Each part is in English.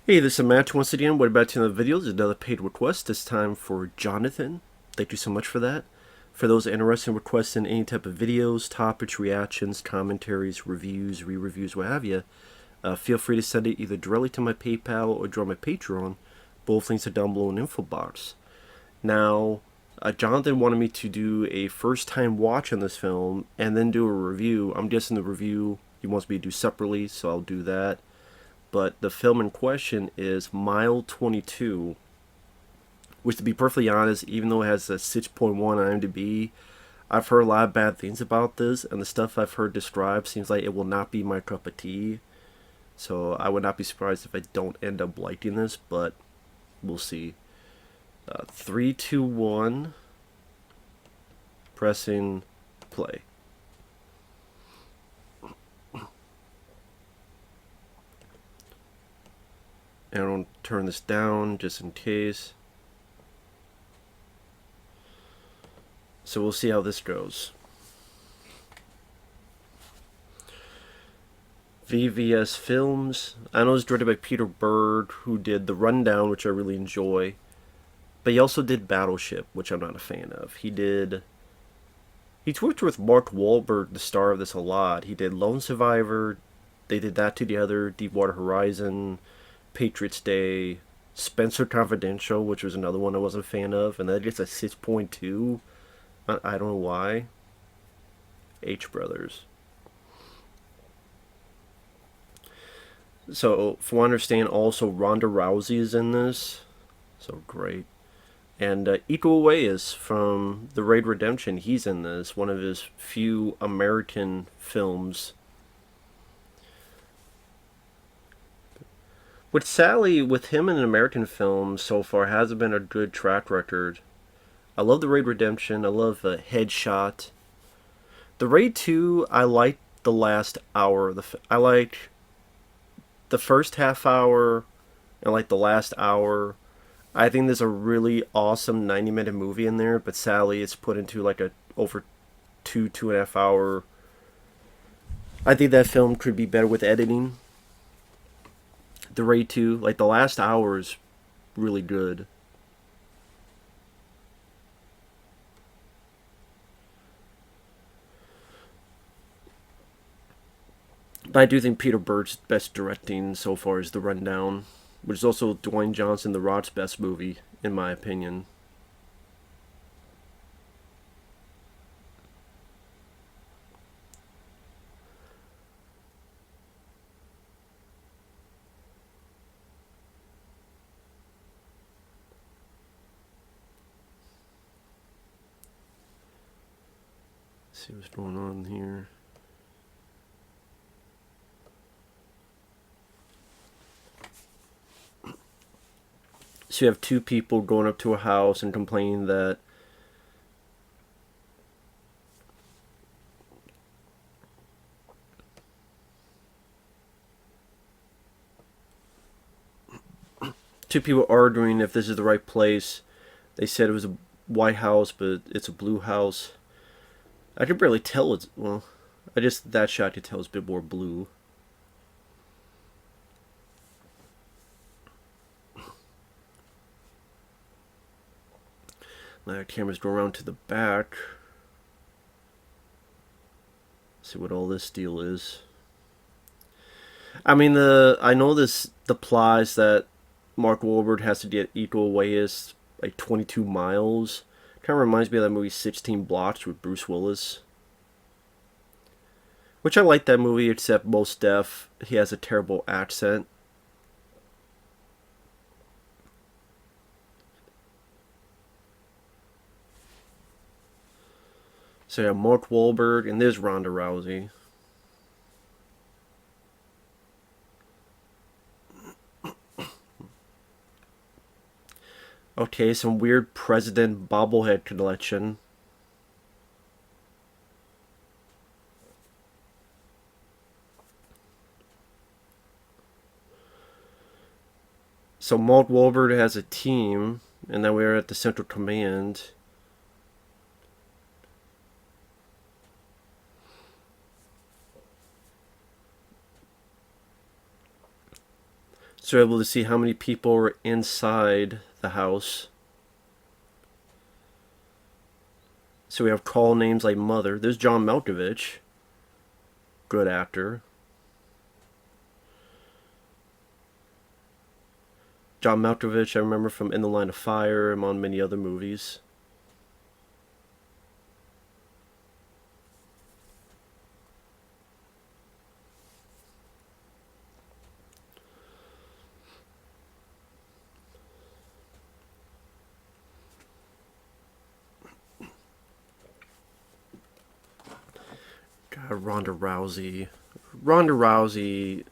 Hey, this is Matt once again. Welcome back to another video. There's another paid request, this time for Jonathan. Thank you so much for that. For those interested in requesting any type of videos, topics, reactions, commentaries, reviews, re-reviews, what have you, feel free to send it either directly to my PayPal or join my Patreon. Both links are down below in the info box. Now, Jonathan wanted me to do a first-time watch on this film and then do a review. I'm guessing the review he wants me to do separately, so I'll do that. But the film in question is Mile 22, which, to be perfectly honest, even though it has a 6.1 on IMDb, I've heard a lot of bad things about this, and the stuff I've heard described seems like it will not be my cup of tea. So I would not be surprised if I don't end up liking this, but we'll see. 3, 2, 1, pressing play. And I don't turn this down just in case. So we'll see how this goes. VVS Films. I know it's directed by Peter Berg, who did The Rundown, which I really enjoy. But he also did Battleship, which I'm not a fan of. He's worked with Mark Wahlberg, the star of this, a lot. He did Lone Survivor. They did that together. Deepwater Horizon. Patriots Day, Spencer Confidential, which was another one I wasn't a fan of, and that gets a 6.2. I don't know why. H Brothers. So, from what I understand, also Ronda Rousey is in this. So great. And Iko Uwais from The Raid Redemption, he's in this. One of his few American films. With Sally, with him in an American film so far, hasn't been a good track record. I love The Raid Redemption. I love Headshot. The Raid 2, I like the last hour. I like the first half hour and like the last hour. I think there's a really awesome 90-minute movie in there, but sadly it's put into like a over 2.5 hour. I think that film could be better with editing. The Raid 2, like the last hour is really good. But I do think Peter Berg's best directing so far is The Rundown, which is also Dwayne Johnson, The Rock's best movie, in my opinion. Let's see what's going on here. So you have two people going up to a house and complaining that two people arguing if this is the right place. They said it was a white house, but it's a blue house. I could barely tell it's, well, that shot could tell it's a bit more blue. Now cameras go around to the back. See what all this deal is. I mean, I know the plot is that Mark Wahlberg has to get Iko Uwais like 22 miles. Kind of reminds me of that movie 16 Blocks with Bruce Willis. Which I like that movie, except most deaf. He has a terrible accent. So yeah, Mark Wahlberg, and there's Ronda Rousey. Okay, some weird president bobblehead collection. So Mark Wahlberg has a team, and then we're at the Central Command. So we're able to see how many people were inside the house. So we have call names like Mother. There's John Malkovich. Good actor. John Malkovich, I remember from In the Line of Fire and on many other movies. God, Ronda Rousey. Ronda Rousey.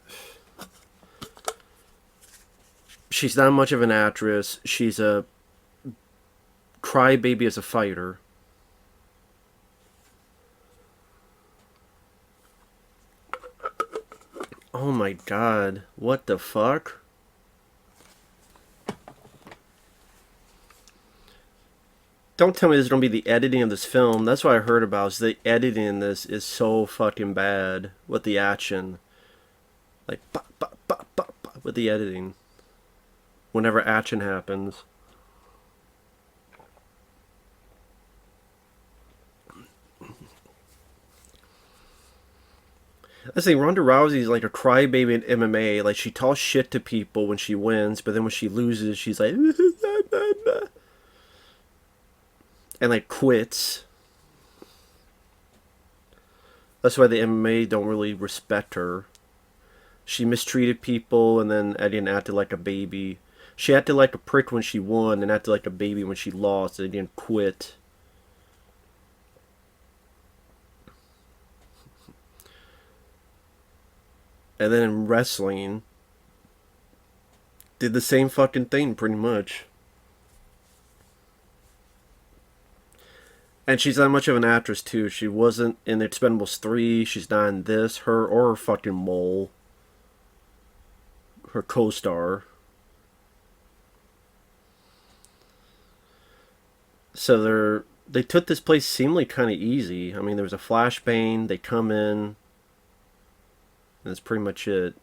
She's not much of an actress. She's a crybaby as a fighter. Oh my god. What the fuck? Don't tell me this is going to be the editing of this film. That's what I heard about. Is the editing in this is so fucking bad with the action. Like, with the editing. Whenever action happens. I think Ronda Rousey is like a crybaby in MMA. Like, she talks shit to people when she wins, but then when she loses, she's like... and like quits. That's why the MMA don't really respect her. She mistreated people and then Eddie acted like a baby. She acted like a prick when she won and acted like a baby when she lost and didn't quit. And then in wrestling, did the same fucking thing pretty much. And she's not much of an actress too. She wasn't in The Expendables 3. She's not in this. Her or her fucking mole. Her co-star. So they took this place seemingly kind of easy. I mean, there was a flashbang. They come in. And that's pretty much it.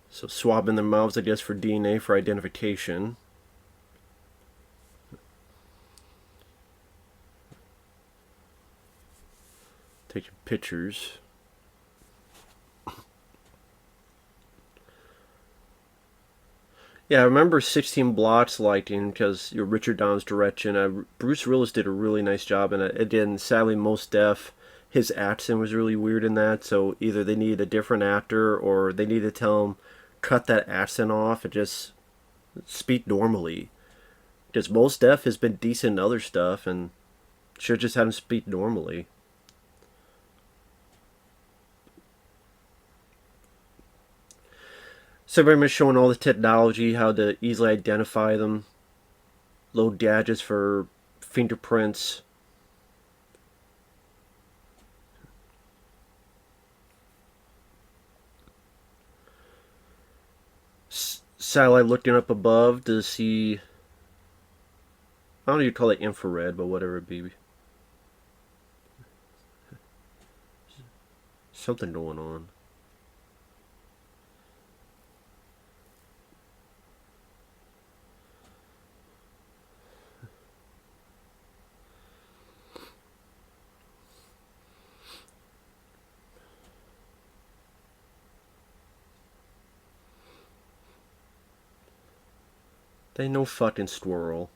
So swabbing their mouths, I guess, for DNA for identification. Taking pictures. Yeah, I remember 16 Blocks liking because Richard Donner's direction. Bruce Willis did a really nice job in it. Again, sadly, Mos Def, his accent was really weird in that. So either they needed a different actor or they needed to tell him cut that accent off and just speak normally. Because Mos Def has been decent in other stuff and should just have him speak normally. So very much showing all the technology, how to easily identify them. Load gadgets for fingerprints. Satellite looking up above to see... I don't know if you call it infrared, but whatever it be. Something going on. They ain't no fucking squirrel.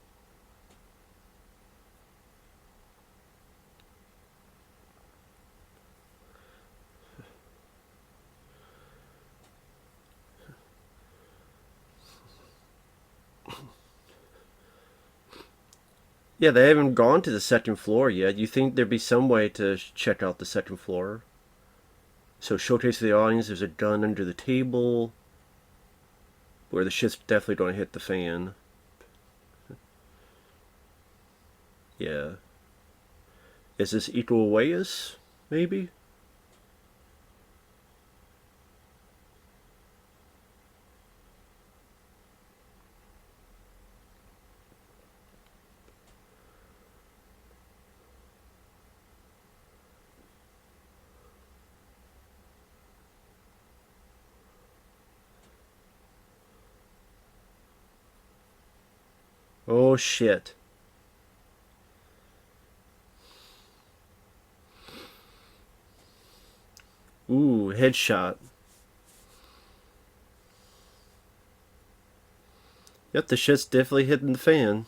Yeah, they haven't gone to the second floor yet. You think there'd be some way to check out the second floor? So showcase to the audience there's a gun under the table. Where the shit's definitely going to hit the fan. Yeah. Is this Iko Uwais? Maybe? Oh shit. Ooh, headshot. Yep, the shit's definitely hitting the fan.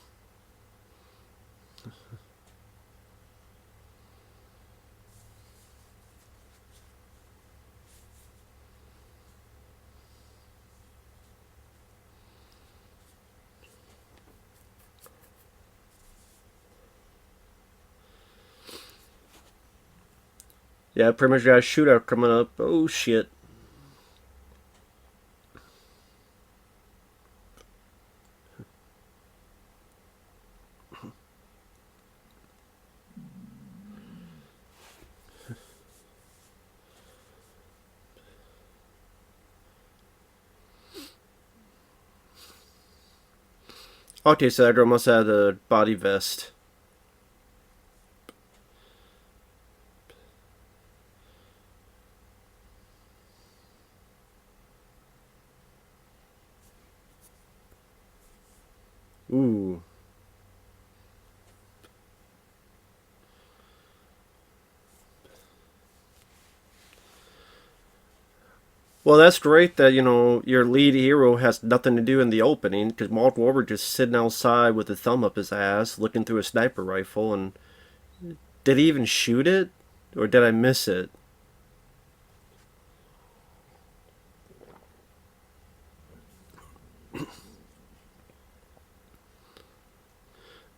Yeah, pretty much got a shootout coming up. Oh shit. Okay, so that girl must have a body vest. Ooh. Well, that's great that, your lead hero has nothing to do in the opening, because Mark Wahlberg just sitting outside with a thumb up his ass, looking through a sniper rifle, and did he even shoot it? Or did I miss it?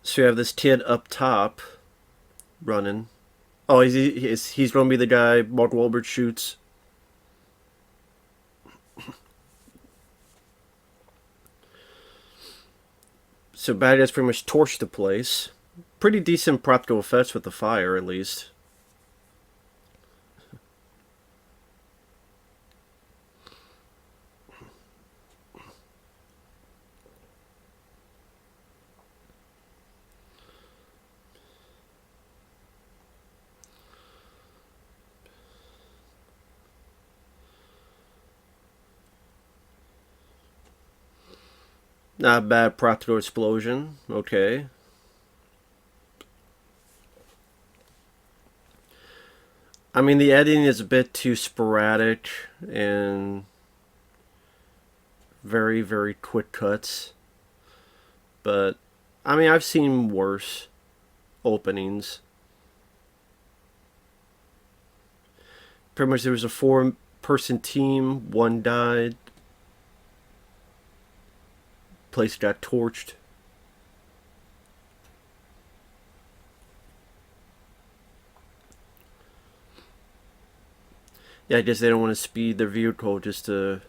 So you have this kid up top, running. Oh, he's going to be the guy Mark Wahlberg shoots. So bad guys pretty much torched the place. Pretty decent practical effects with the fire, at least. Not a bad practical explosion. Okay. I mean, the editing is a bit too sporadic and very, very quick cuts. But, I mean, I've seen worse openings. Pretty much there was a 4-person team, one died, place got torched. Yeah, I guess they don't want to speed their vehicle just to...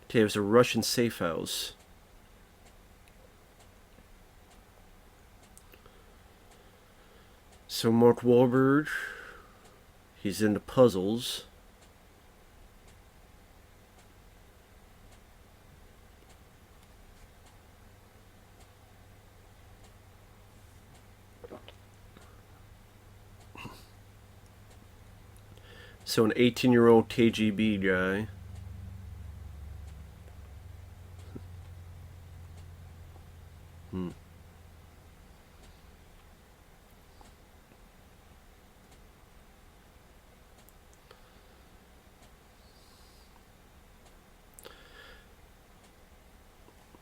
Okay, it was a Russian safe house. So Mark Wahlberg, he's into puzzles. So an 18-year-old KGB guy.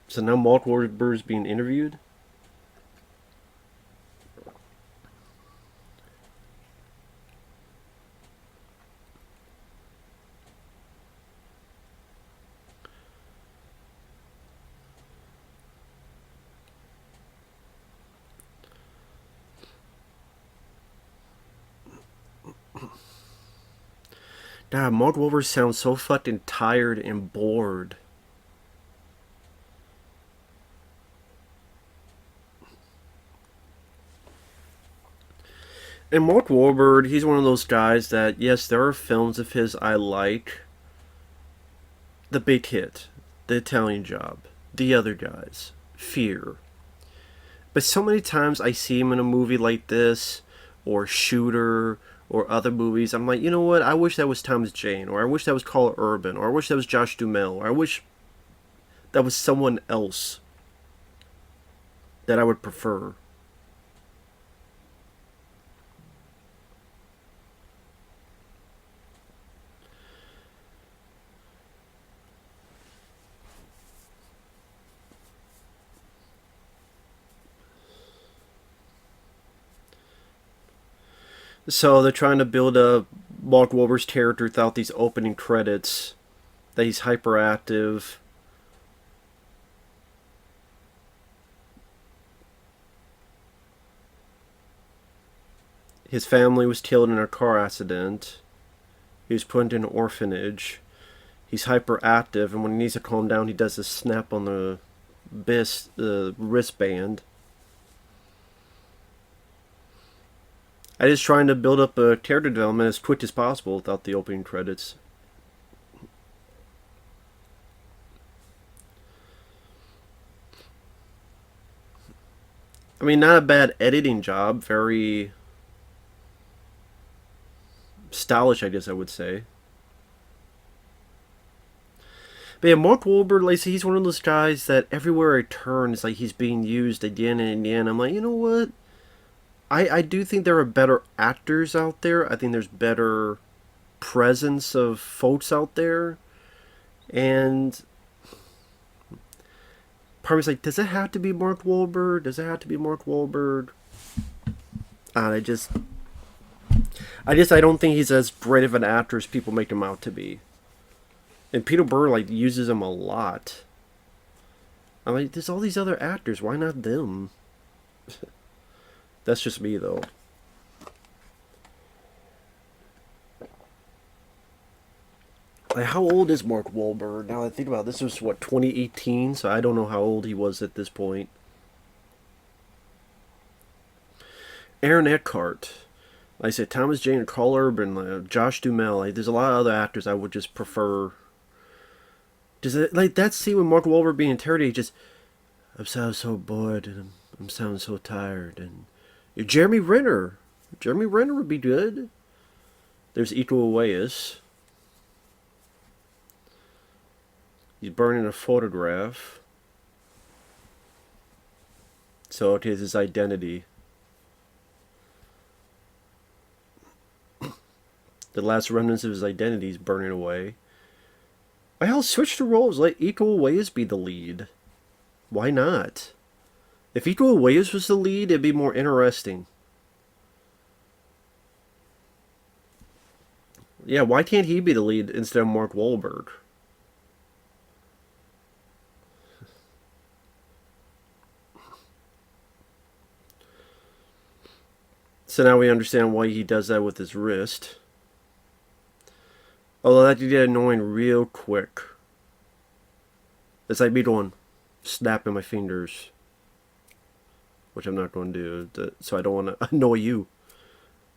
So now Mark Wahlberg is being interviewed. God, Mark Wahlberg sounds so fucking tired and bored. And Mark Wahlberg, he's one of those guys that, yes, there are films of his I like. The Big Hit, The Italian Job, The Other Guys, Fear. But so many times I see him in a movie like this, or Shooter, or other movies, I'm like, you know what? I wish that was Thomas Jane, or I wish that was Carl Urban, or I wish that was Josh Duhamel, or I wish that was someone else that I would prefer. So they're trying to build a Mark Wahlberg's character without these opening credits. That he's hyperactive. His family was killed in a car accident. He was put into an orphanage. He's hyperactive, and when he needs to calm down, he does a snap on the wristband. I just trying to build up a character development as quick as possible without the opening credits. I mean, not a bad editing job. Very stylish, I guess I would say. But yeah, Mark Wahlberg, like, he's one of those guys that everywhere I turn, it's like he's being used again and again. I'm like, you know what? I do think there are better actors out there. I think there's better presence of folks out there. And part of me's like, does it have to be Mark Wahlberg? Does it have to be Mark Wahlberg? I don't think he's as great of an actor as people make him out to be. And Peter Berg, like, uses him a lot. I'm like, there's all these other actors. Why not them? That's just me, though. Like, how old is Mark Wahlberg? Now I think about it, this was, what, 2018? So I don't know how old he was at this point. Aaron Eckhart. Like I said, Thomas Jane, Carl Urban, Josh Duhamel. Like, there's a lot of other actors I would just prefer. Just like that scene with Mark Wahlberg being interrogated, just I'm so bored and I'm sounding so tired. And Jeremy Renner would be good. There's Iko Uwais. He's burning a photograph. So it is his identity. The last remnants of his identity is burning away. Why hell switch the roles? Let Iko Uwais be the lead. Why not? If Iko Uwais was the lead, it'd be more interesting. Yeah, why can't he be the lead instead of Mark Wahlberg? So now we understand why he does that with his wrist. Although that did get annoying real quick. It's like me doing snapping my fingers. Which I'm not going to do. So I don't want to annoy you.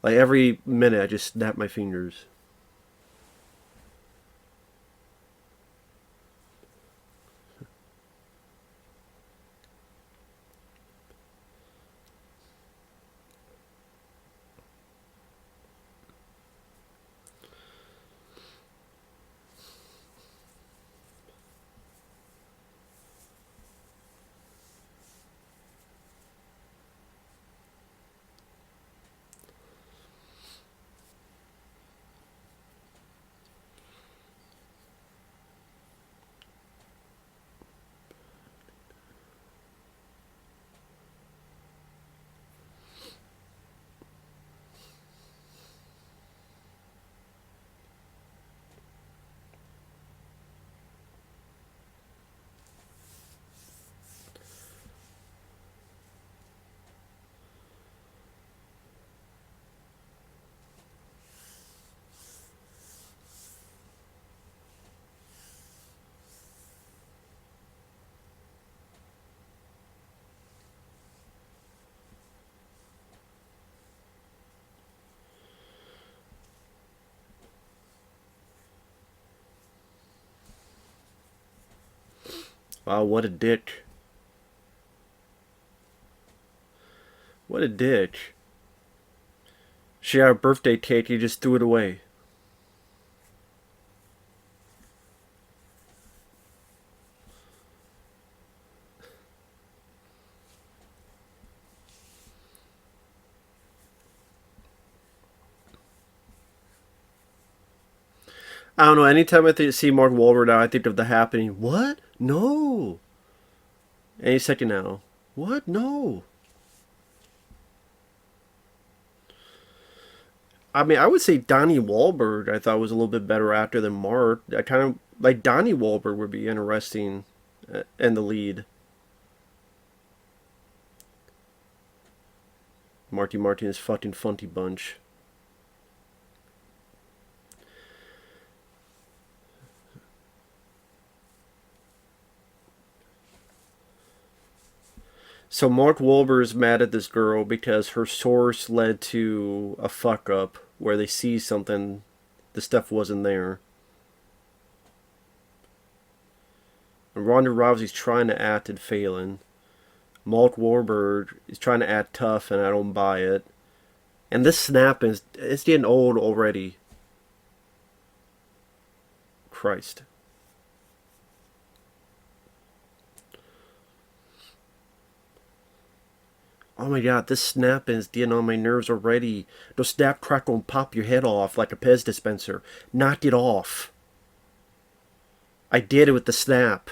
Like every minute I just snap my fingers. Wow, what a dick. What a dick. She got a birthday cake, you just threw it away. I don't know, anytime I see Mark Wahlberg now, I think of The Happening. What? No. Any second now. What? No. I mean, I would say Donnie Wahlberg I thought was a little bit better actor than Mark. I kind of, like, Donnie Wahlberg would be interesting in the lead. Marty Martinez fucking funky bunch. So Mark Wahlberg is mad at this girl because her source led to a fuck up where they see something, the stuff wasn't there. And Ronda Rousey's trying to act and failing. Mark Wahlberg is trying to act tough and I don't buy it. And this snap is, it's getting old already. Christ. Oh my god, this snap is getting on my nerves already. The snap crackle and pop your head off like a Pez dispenser. Knock it off. I did it with the snap.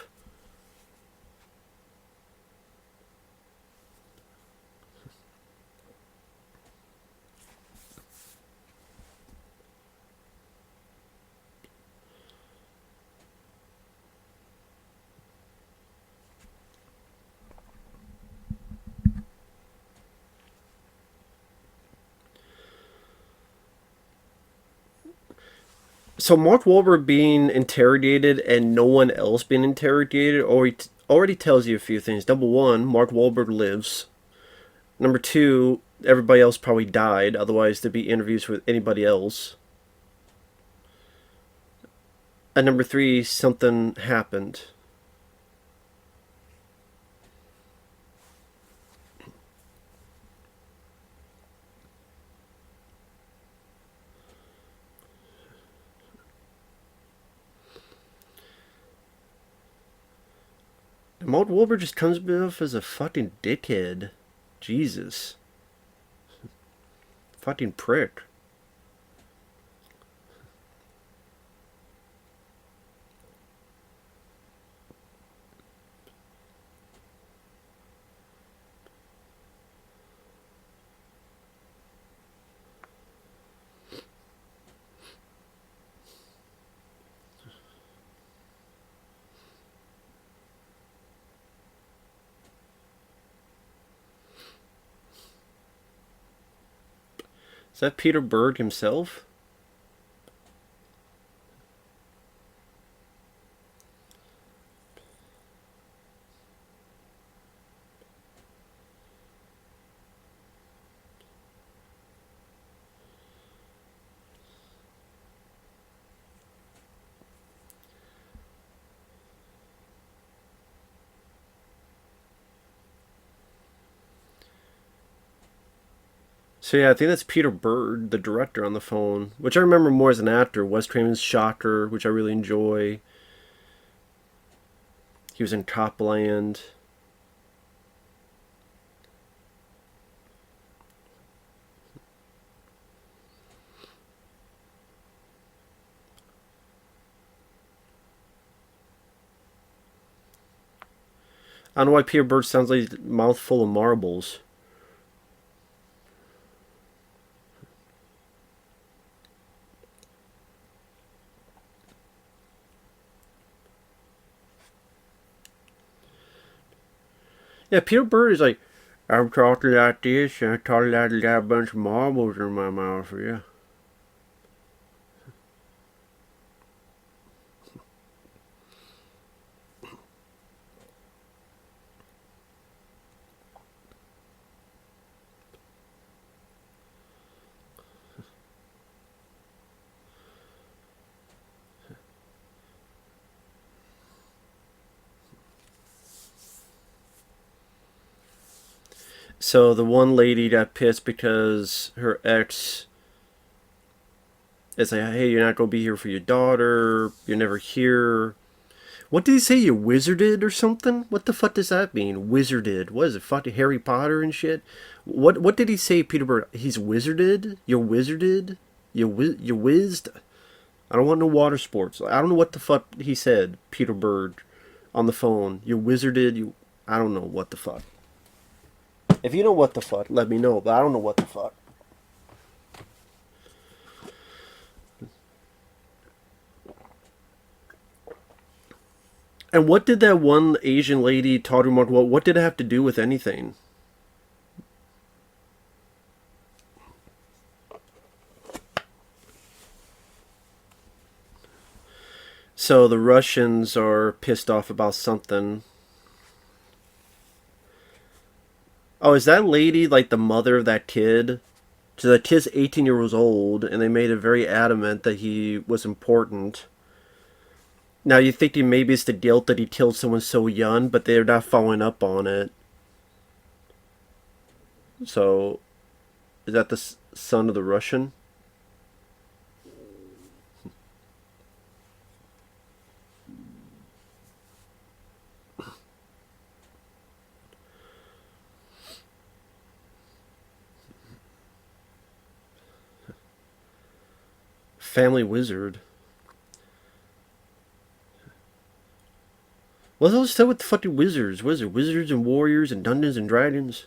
So Mark Wahlberg being interrogated and no one else being interrogated already tells you a few things. Number one, Mark Wahlberg lives. Number two, everybody else probably died. Otherwise, there'd be interviews with anybody else. And number three, something happened. And Mark Wahlberg just comes off as a fucking dickhead. Jesus. Fucking prick. Is that Peter Berg himself? So yeah, I think that's Peter Berg, the director, on the phone, which I remember more as an actor. Wes Craven's Shocker, which I really enjoy. He was in Copland. I don't know why Peter Berg sounds like a mouthful of marbles. Yeah, Peter Berg is like, I'm talking like this, and I talking like I got a bunch of marbles in my mouth, yeah. So the one lady got pissed because her ex It's like, hey, you're not gonna be here for your daughter. You're never here. What did he say? You wizarded or something? What the fuck does that mean? Wizarded? What is it? Fucking Harry Potter and shit? What did he say, Peter Berg? He's wizarded? You're wizarded? You whizzed? I don't want no water sports. I don't know what the fuck he said, Peter Berg, on the phone. You wizarded? I don't know what the fuck. If you know what the fuck, let me know. But I don't know what the fuck. And what did that one Asian lady talk to Mark? What did it have to do with anything? So the Russians are pissed off about something. Oh, is that lady like the mother of that kid? So that kid's 18 years old, and they made it very adamant that he was important. Now you think maybe it's the guilt that he killed someone so young, but they're not following up on it. So, is that the son of the Russian? Family wizard. What's all this stuff with the fucking wizards? Wizards and warriors and Dungeons and Dragons?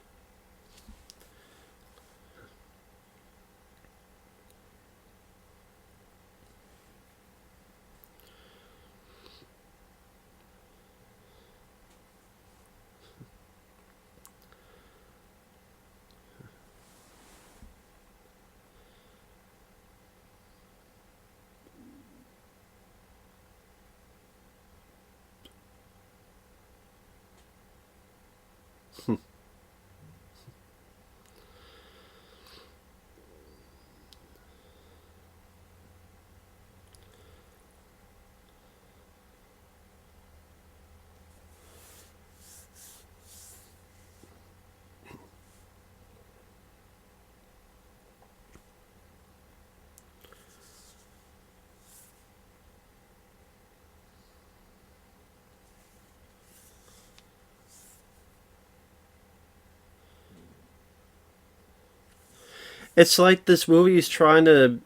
It's like this movie is trying to.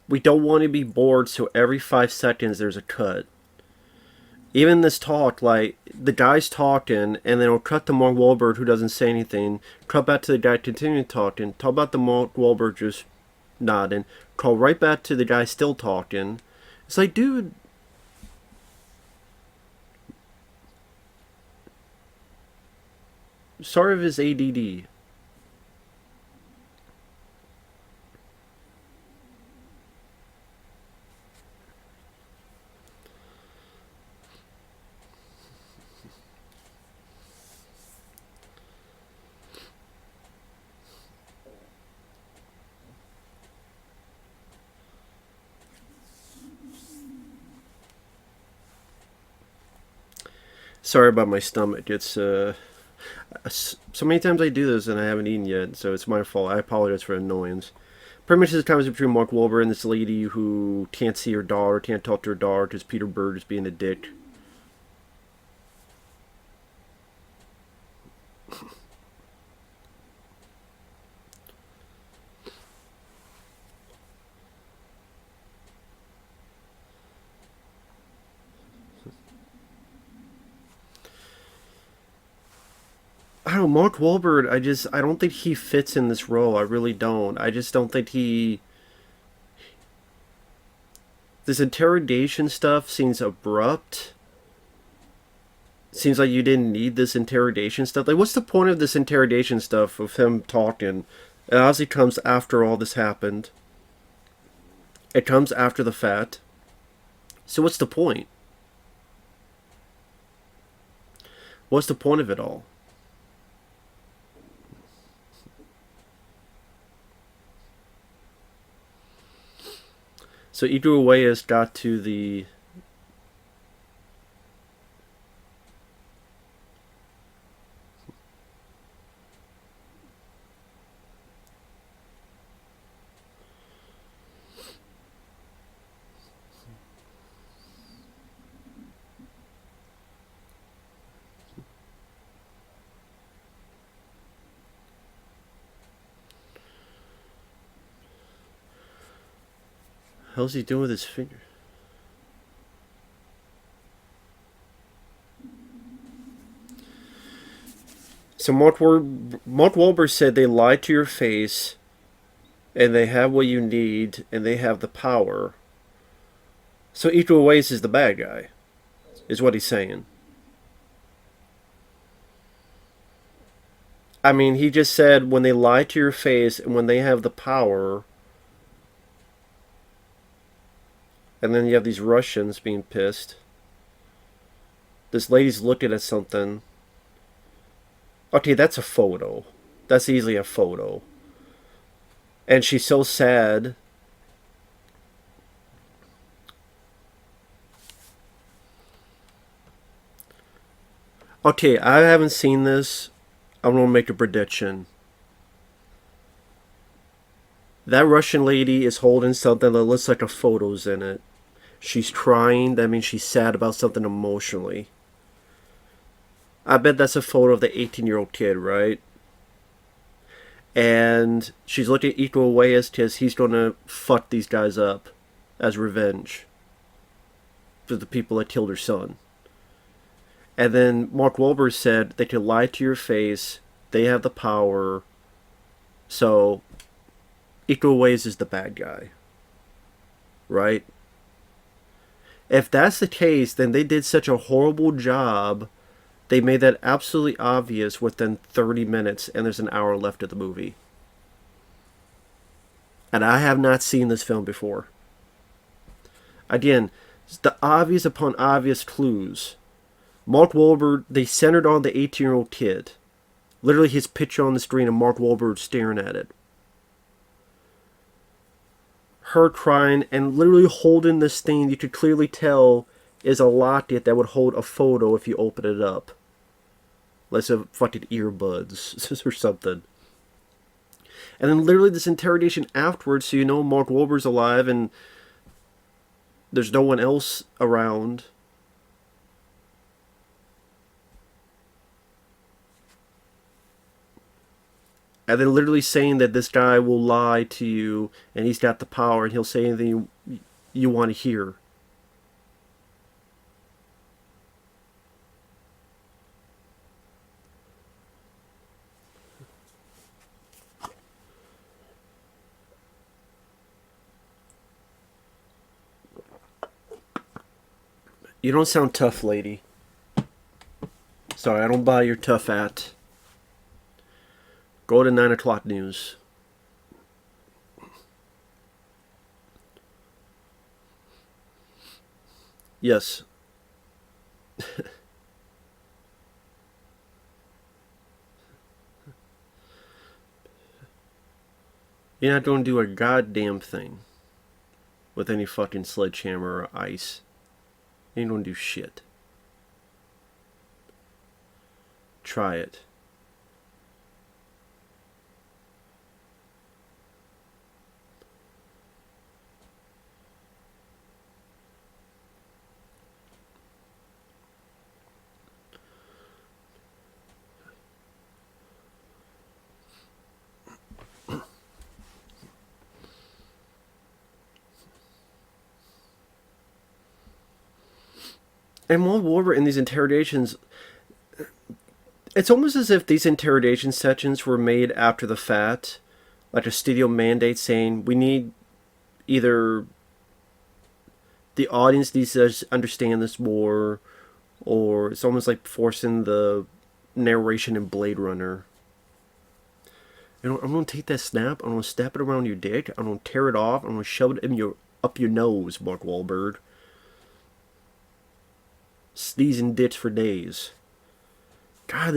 We don't want to be bored, so every 5 seconds there's a cut. Even this talk, like the guy's talking, and then it'll cut to Mark Wahlberg who doesn't say anything. Cut back to the guy continuing talking. Talk about the Mark Wahlberg just nodding. Call right back to the guy still talking. It's like, dude. Sorry of his ADD. Sorry about my stomach. It's so many times I do this and I haven't eaten yet, so it's my fault. I apologize for annoyance. Pretty much this conversation between Mark Wahlberg and this lady who can't see her daughter, can't talk to her daughter because Peter Berg is being a dick. I don't know, Mark Wahlberg, I don't think he fits in this role. I really don't. I just don't think he. This interrogation stuff seems abrupt. Seems like you didn't need this interrogation stuff. Like, what's the point of this interrogation stuff of him talking? It obviously comes after all this happened. It comes after the fact. So what's the point? What's the point of it all? So Iko Uwais got to the. hell's he doing with his finger? So Mark Wahlberg said they lied to your face, and they have what you need, and they have the power. So Iko Uwais is the bad guy, is what he's saying. I mean, he just said when they lie to your face and when they have the power, and then you have these Russians being pissed. This lady's looking at something. Okay, that's a photo. That's easily a photo. And she's so sad. Okay, I haven't seen this. I'm going to make a prediction. That Russian lady is holding something that looks like a photo's in it. She's crying. That means she's sad about something emotionally. I bet that's a photo of the 18-year-old kid, right? And she's looking at Iko Uwais because he's going to fuck these guys up as revenge for the people that killed her son. And then Mark Wahlberg said they could lie to your face. They have the power. So Iko Uwais is the bad guy. Right? If that's the case, then they did such a horrible job. They made that absolutely obvious within 30 minutes, and there's an hour left of the movie. And I have not seen this film before. Again, the obvious upon obvious clues. Mark Wahlberg, they centered on the 18-year-old kid. Literally his picture on the screen and Mark Wahlberg staring at it. Her crying and literally holding this thing you could clearly tell is a locket that would hold a photo if you open it up. Let's have fucking earbuds or something. And then literally this interrogation afterwards, so you know Mark Wahlberg's alive and there's no one else around. And then literally saying that this guy will lie to you and he's got the power and he'll say anything you want to hear. You don't sound tough, lady. Sorry, I don't buy your tough at. Go to 9 o'clock news. Yes. You're not going to do a goddamn thing with any fucking sledgehammer or ice. You ain't going to do shit. Try it. And Mark Wahlberg in these interrogations, it's almost as if these interrogation sessions were made after the fact, like a studio mandate saying we need either the audience needs to understand this more, or it's almost like forcing the narration in Blade Runner. You know, I'm gonna take that snap, I'm gonna snap it around your dick, I'm gonna tear it off, I'm gonna shove it in up your nose, Mark Wahlberg. Sneezing ditch for days. God,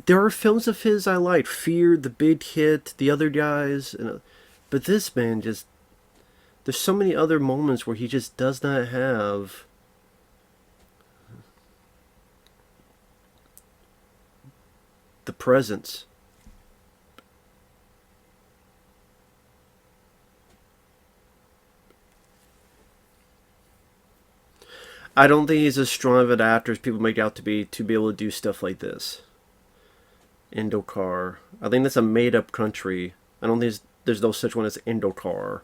there are films of his I like. Fear, The Big Hit, The Other Guys. But this man just... There's so many other moments where he just does not have... the presence. I don't think he's as strong of an actor as people make out to be able to do stuff like this. Indokar. I think that's a made-up country. I don't think there's no such one as Indokar.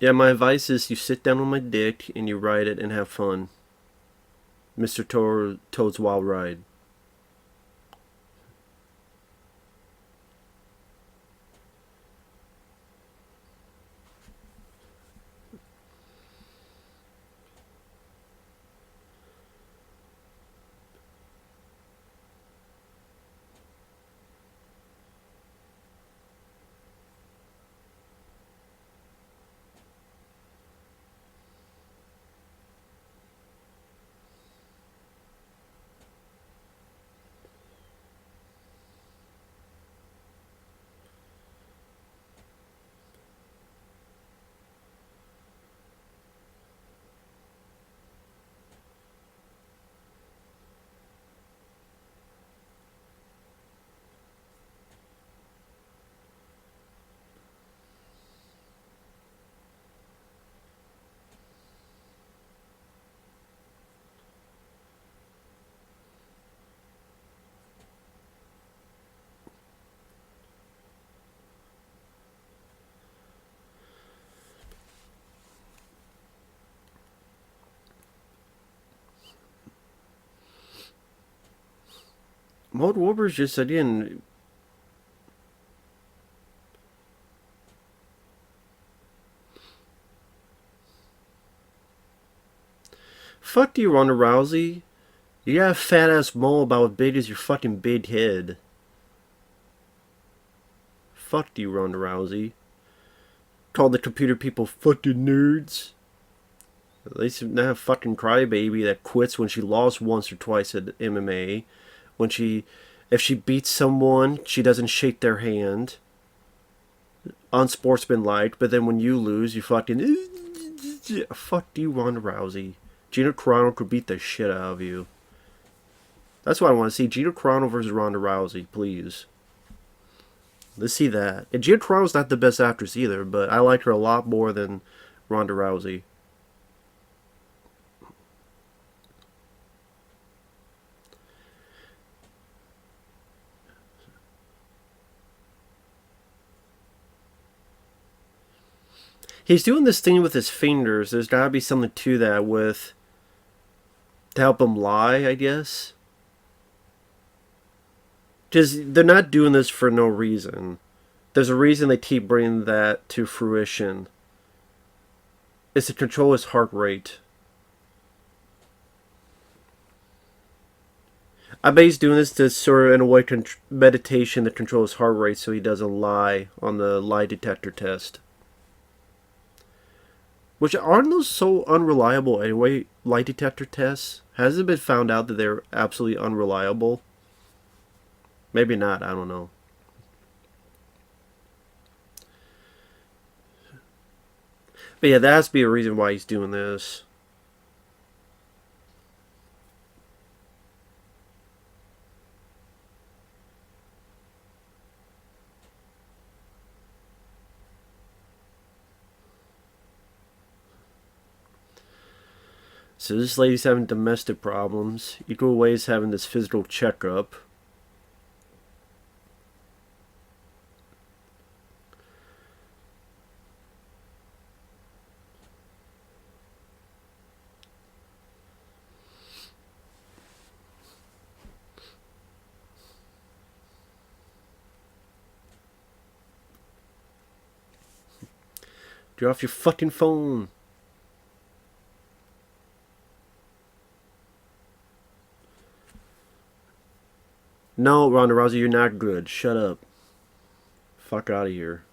Yeah, my advice is you sit down on my dick and you ride it and have fun. Mr. Toad's Wild Ride. Mark Wahlberg's just, again, fuck you, Ronda Rousey. You got a fat ass mole about as big as your fucking big head. Fuck you, Ronda Rousey. Called the computer people fucking nerds. At least not a fucking crybaby that quits when she lost once or twice at MMA. If she beats someone, she doesn't shake their hand. Unsportsmanlike, but then when you lose, you fucking... Fuck you, Ronda Rousey. Gina Carano could beat the shit out of you. That's what I want to see. Gina Carano versus Ronda Rousey, please. Let's see that. And Gina Carano's not the best actress either, but I like her a lot more than Ronda Rousey. He's doing this thing with his fingers. There's gotta be something to that to help him lie, I guess. Because they're not doing this for no reason. There's a reason they keep bringing that to fruition. It's to control his heart rate. I bet he's doing this to sort of, in a way, meditation to control his heart rate so he doesn't lie on the lie detector test. Which, aren't those so unreliable anyway, lie detector tests? Has it been found out that they're absolutely unreliable? Maybe not, I don't know. But yeah, that has to be a reason why he's doing this. So this lady's having domestic problems. Iko Uwais having this physical checkup. Get off your fucking phone. No, Ronda Rousey, you're not good. Shut up. Fuck out of here.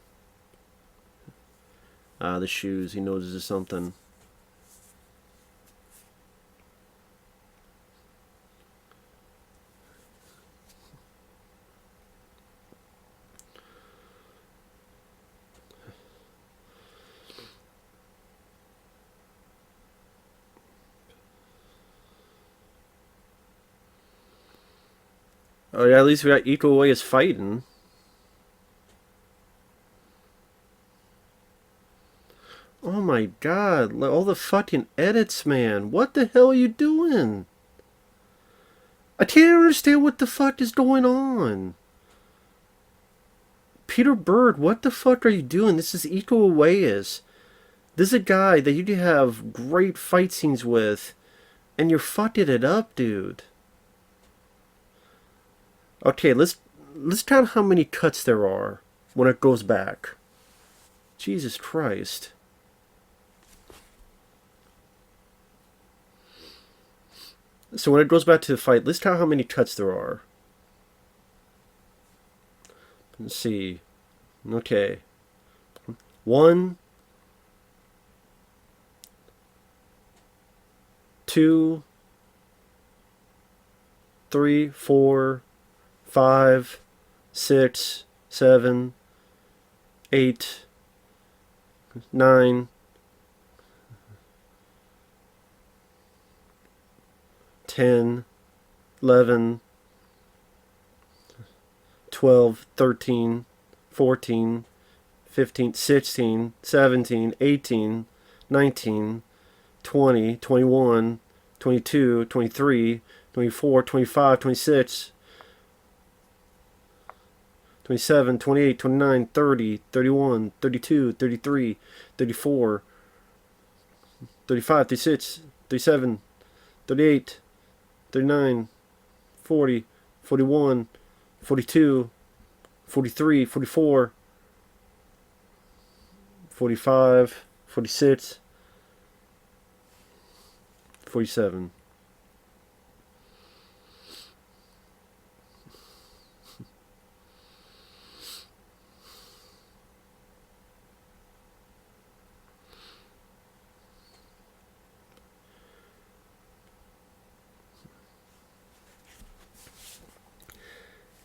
The shoes. He knows this is something. Oh yeah, at least we got Iko Uwais fighting. Oh my god, all the fucking edits, man. What the hell are you doing? I can't understand what the fuck is going on. Peter Berg, what the fuck are you doing? This is Iko Uwais. This is a guy that you do have great fight scenes with, and you're fucking it up, dude. Okay, let's count how many cuts there are when it goes back. Jesus Christ. So when it goes back to the fight, let's count how many cuts there are. Let's see. Okay. 1, 2, 3, 4, 5, 6, 7, 8, 9, 10, 11, 12, 13, 14, 15, 16, 17, 18, 19, 20, 21, 22, 23, 24, 25, 26, 27, 28, 29, 30, 31, 32, 33, 34, 35, 36, 37, 38, 39, 40, 41, 42, 43, 44, 45, 46, 47.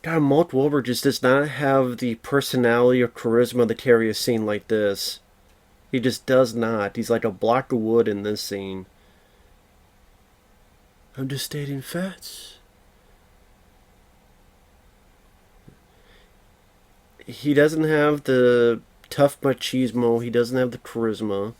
God, Mark Wahlberg just does not have the personality or charisma to carry a scene like this. He just does not. He's like a block of wood in this scene. I'm just stating facts. He doesn't have the tough machismo. He doesn't have the charisma.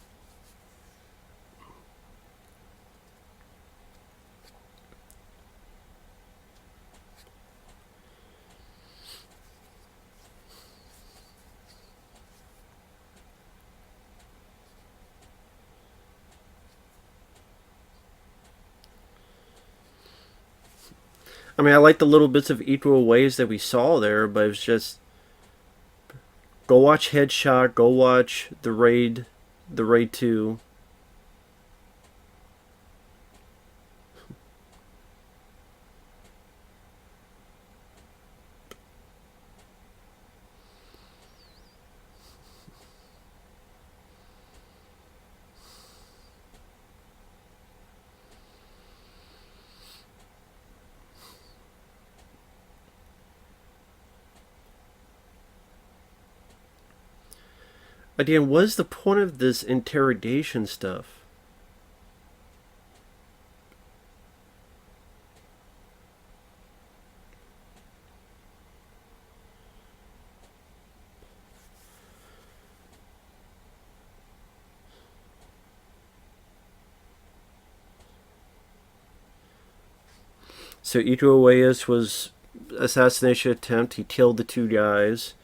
I mean, I like the little bits of Iko Uwais that we saw there, but it's just go watch Headshot, go watch the Raid 2. Again, what is the point of this interrogation stuff? So Iko Uwais was assassination attempt. He killed the two guys.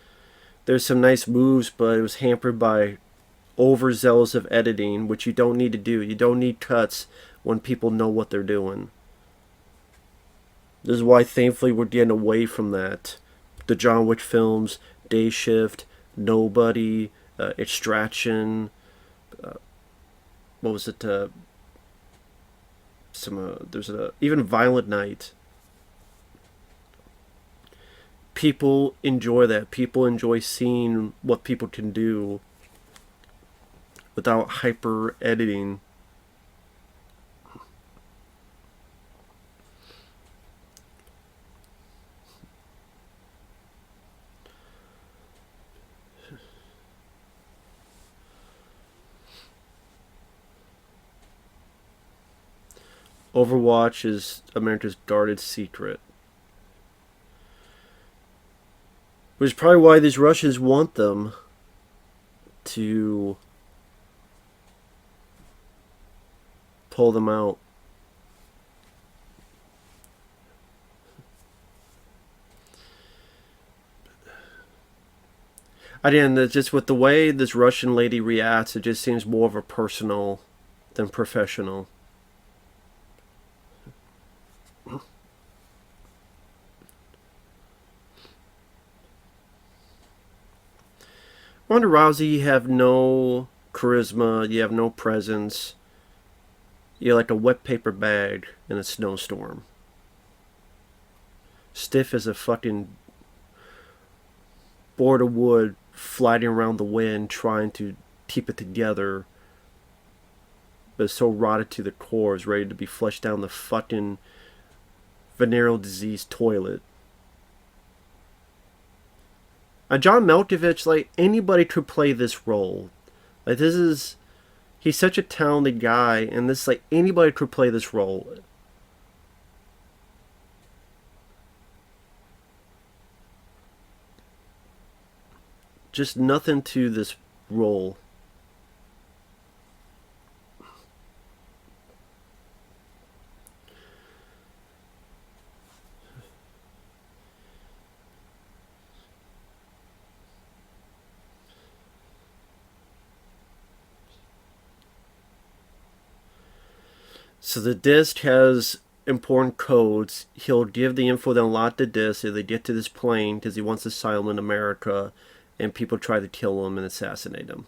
There's some nice moves, but it was hampered by overzealous of editing, which you don't need to do. You don't need cuts when people know what they're doing. This is why, thankfully, we're getting away from that. The John Wick films, Day Shift, Nobody, Extraction. What was it? There's even Violent Night. People enjoy that. People enjoy seeing what people can do without hyper editing. Overwatch is America's guarded secret. Which is probably why these Russians want them to pull them out. Again, just with the way this Russian lady reacts, it just seems more of a personal than professional. Ronda Rousey, you have no charisma, you have no presence. You're like a wet paper bag in a snowstorm. Stiff as a fucking board of wood floating around the wind trying to keep it together, but so rotted to the core, is ready to be flushed down the fucking venereal disease toilet. John Malkovich, like, anybody could play this role. Like, he's such a talented guy, and this, like, anybody could play this role. Just nothing to this role. So the disc has important codes. He'll give the info to unlock the disc if they get to this plane because he wants asylum in America, and people try to kill him and assassinate him.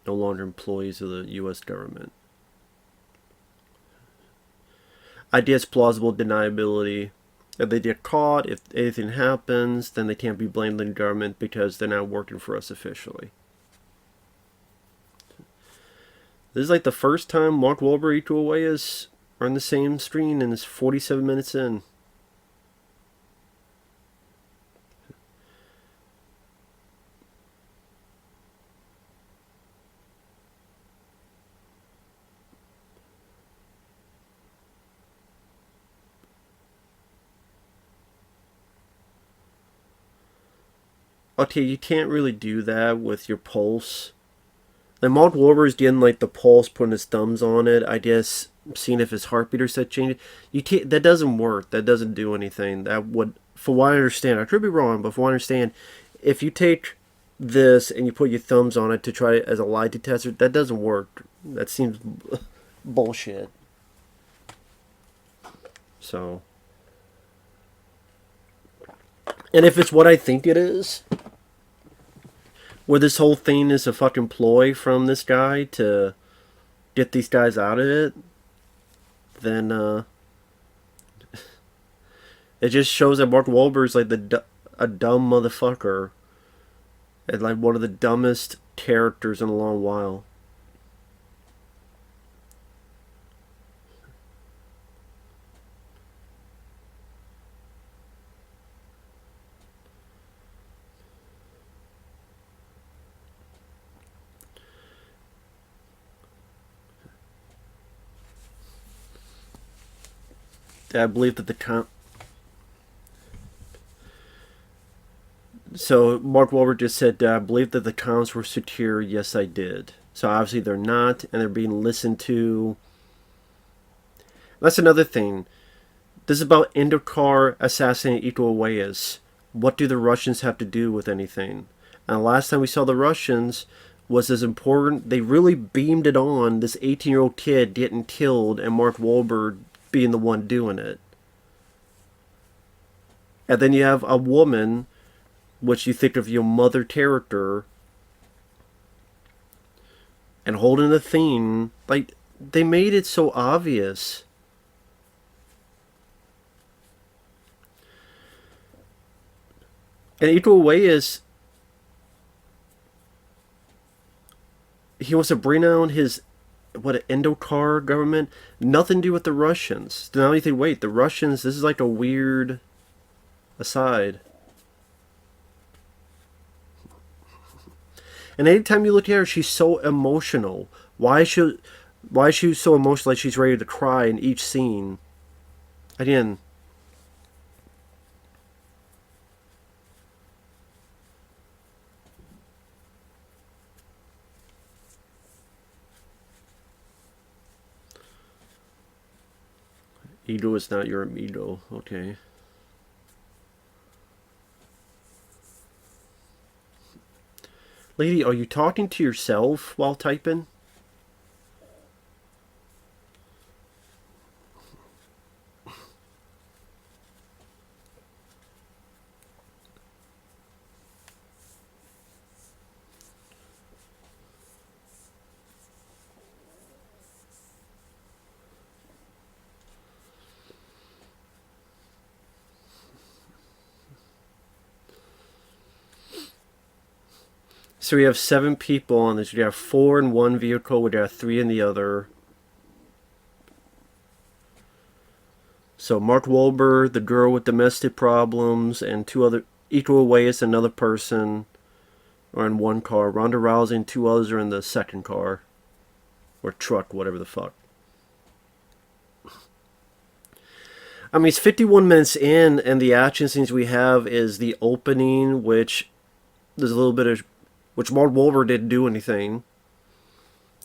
No longer employees of the U.S. government. Ideas plausible deniability. If they get caught, if anything happens, then they can't be blamed on the government because they're not working for us officially. This is like the first time Mark Wahlberg, Iko Uwais are on the same screen, and it's 47 minutes in. Okay, you can't really do that with your pulse. Like, Mark Wahlberg's getting like the pulse, putting his thumbs on it. I guess seeing if his heartbeat or set changes. You can't. That doesn't work. That doesn't do anything. That would, for what I understand, I could be wrong, but for what I understand, if you take this and you put your thumbs on it to try it as a lie detector, that doesn't work. That seems bullshit. So, and if it's what I think it is, where this whole thing is a fucking ploy from this guy to get these guys out of it, then it just shows that Mark Wahlberg's like a dumb motherfucker, and like one of the dumbest characters in a long while. I believe that So Mark Wahlberg just said, I believe that the comms were secure. Yes, I did. So obviously they're not, and they're being listened to. That's another thing. This is about Endokar assassinating Iko Uwais. What do the Russians have to do with anything? And the last time we saw the Russians was as important. They really beamed it on this 18-year-old kid getting killed and Mark Wahlberg being the one doing it. And then you have a woman, which you think of your mother character, and holding the thing. Like, they made it so obvious. And Iko Uwais, he wants to bring down his, what, Endokar government? Nothing to do with the Russians. Now you think, wait, the Russians, this is like a weird aside. And anytime you look at her, she's so emotional. Why is she so emotional, like she's ready to cry in each scene? Again, Ego is not your amigo. Okay. Lady, are you talking to yourself while typing? So we have 7 people on this. We have 4 in one vehicle. We got 3 in the other. So Mark Wahlberg, the girl with domestic problems, and 2 other. Iko Uwais, another person, are in one car. Ronda Rousey and 2 others are in the second car. Or truck, whatever the fuck. I mean, it's 51 minutes in, and the action scenes we have is the opening, which there's a little bit of... Which Mark Wahlberg didn't do anything.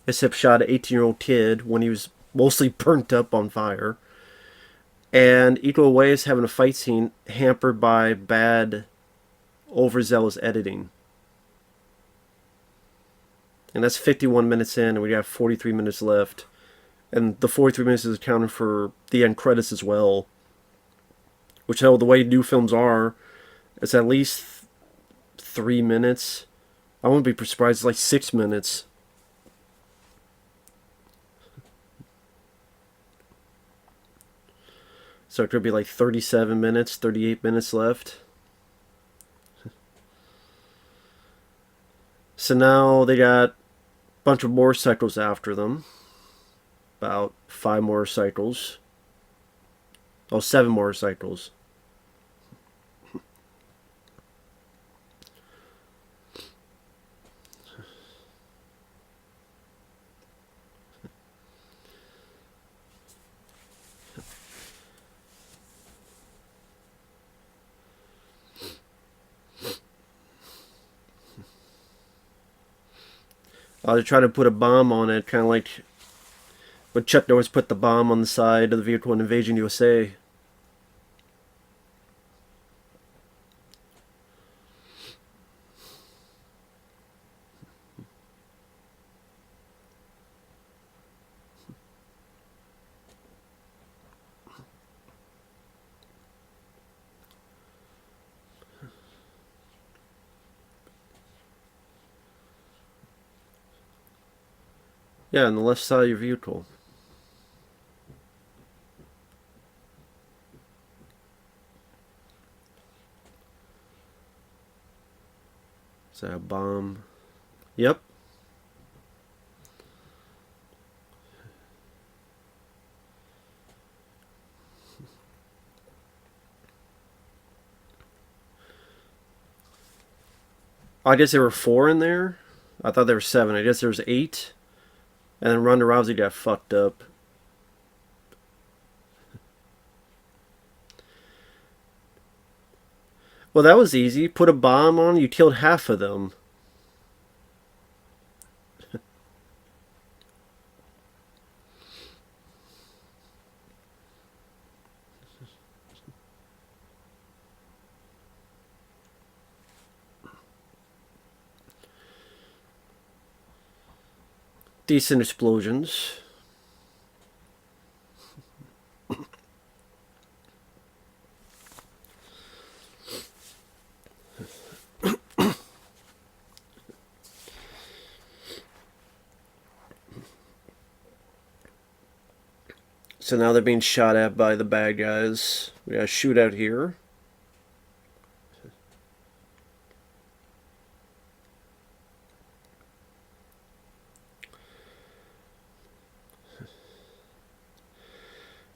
Except shot an 18-year-old kid when he was mostly burnt up on fire. And Iko Uwais having a fight scene hampered by bad, overzealous editing. And that's 51 minutes in, and we got 43 minutes left. And the 43 minutes is accounted for the end credits as well. Which, hell, the way new films are, it's at least 3 minutes. I wouldn't be surprised, it's like 6 minutes. So it could be like 37 minutes, 38 minutes left. So now they got a bunch of motorcycles after them. About 5 motorcycles. Oh, 7 motorcycles. They're trying to put a bomb on it, kind of like when Chuck Norris put the bomb on the side of the vehicle in Invasion USA. Yeah, on the left side of your vehicle. Is that a bomb? Yep. I guess there were 4 in there. I thought there were 7. I guess there was 8. And then Ronda Rousey got fucked up. Well, that was easy. Put a bomb on, you killed half of them. Decent explosions. So now they're being shot at by the bad guys. We got a shootout here.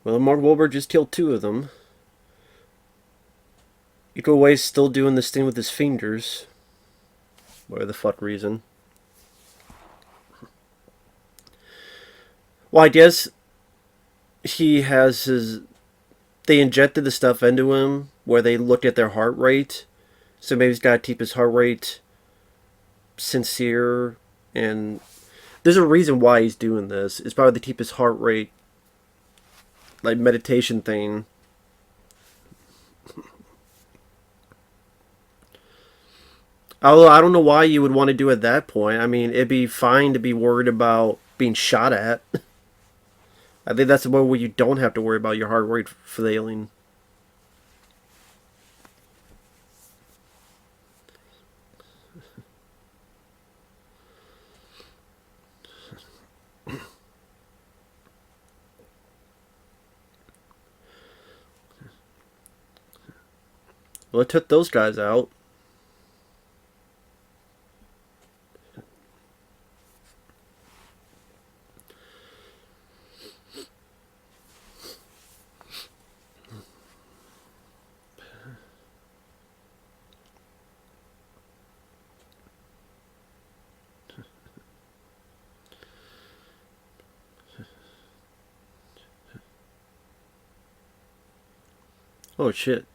Well, Mark Wahlberg just killed 2 of them. Iko Uwais still doing this thing with his fingers. Whatever the fuck reason. Well, I guess he has his... They injected the stuff into him where they looked at their heart rate. So maybe he's got to keep his heart rate sincere. And there's a reason why he's doing this. It's probably to keep his heart rate like meditation thing. Although I don't know why you would want to do it at that point. I mean, it'd be fine to be worried about being shot at. I think that's the one where you don't have to worry about your heart rate failing. Well, it took those guys out. Oh, shit.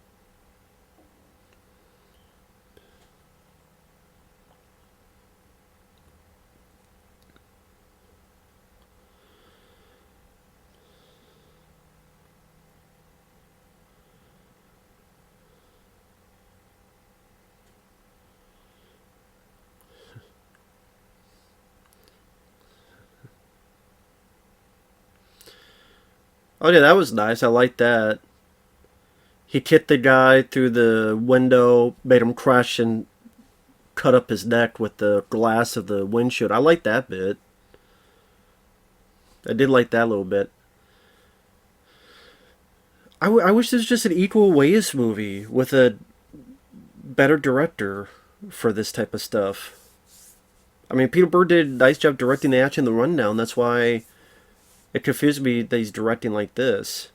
Oh, yeah, that was nice. I like that. He kicked the guy through the window, made him crash and cut up his neck with the glass of the windshield. I like that bit. I did like that a little bit. I wish this was just an Iko Uwais movie with a better director for this type of stuff. I mean, Peter Berg did a nice job directing the action, the rundown. That's why it confused me that he's directing like this.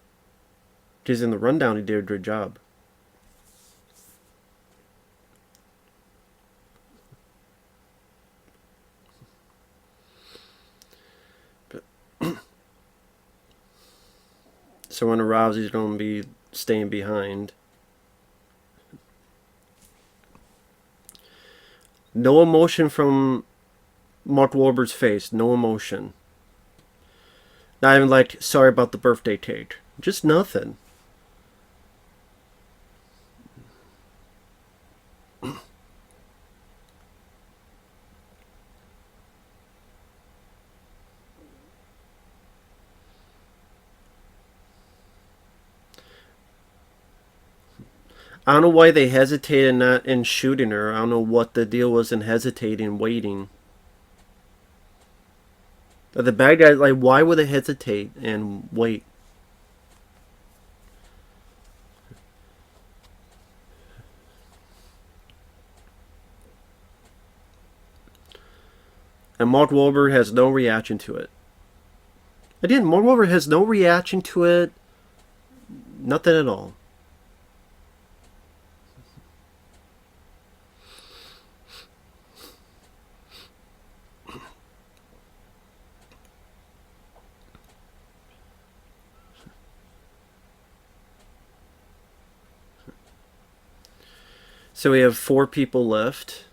Because in the rundown, he did a good job. So Ronda Rousey's going to be staying behind. No emotion from Mark Wahlberg's face. No emotion. Not even like, sorry about the birthday cake. Just nothing. I don't know why they hesitated not in shooting her. I don't know what the deal was in hesitating, waiting. The bad guys, like, why would they hesitate and wait? And Mark Wahlberg has no reaction to it. Again, Mark Wahlberg has no reaction to it. Nothing at all. So we have 4 people left.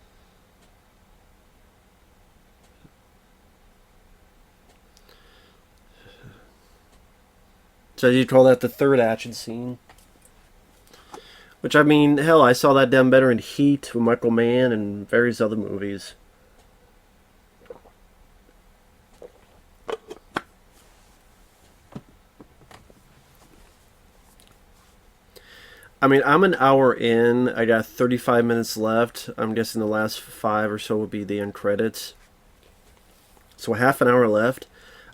So you call that the third action scene? Which, I mean, hell, I saw that damn better in Heat with Michael Mann and various other movies. I mean, I'm an hour in. I got 35 minutes left. I'm guessing the last 5 or so will be the end credits. So half an hour left.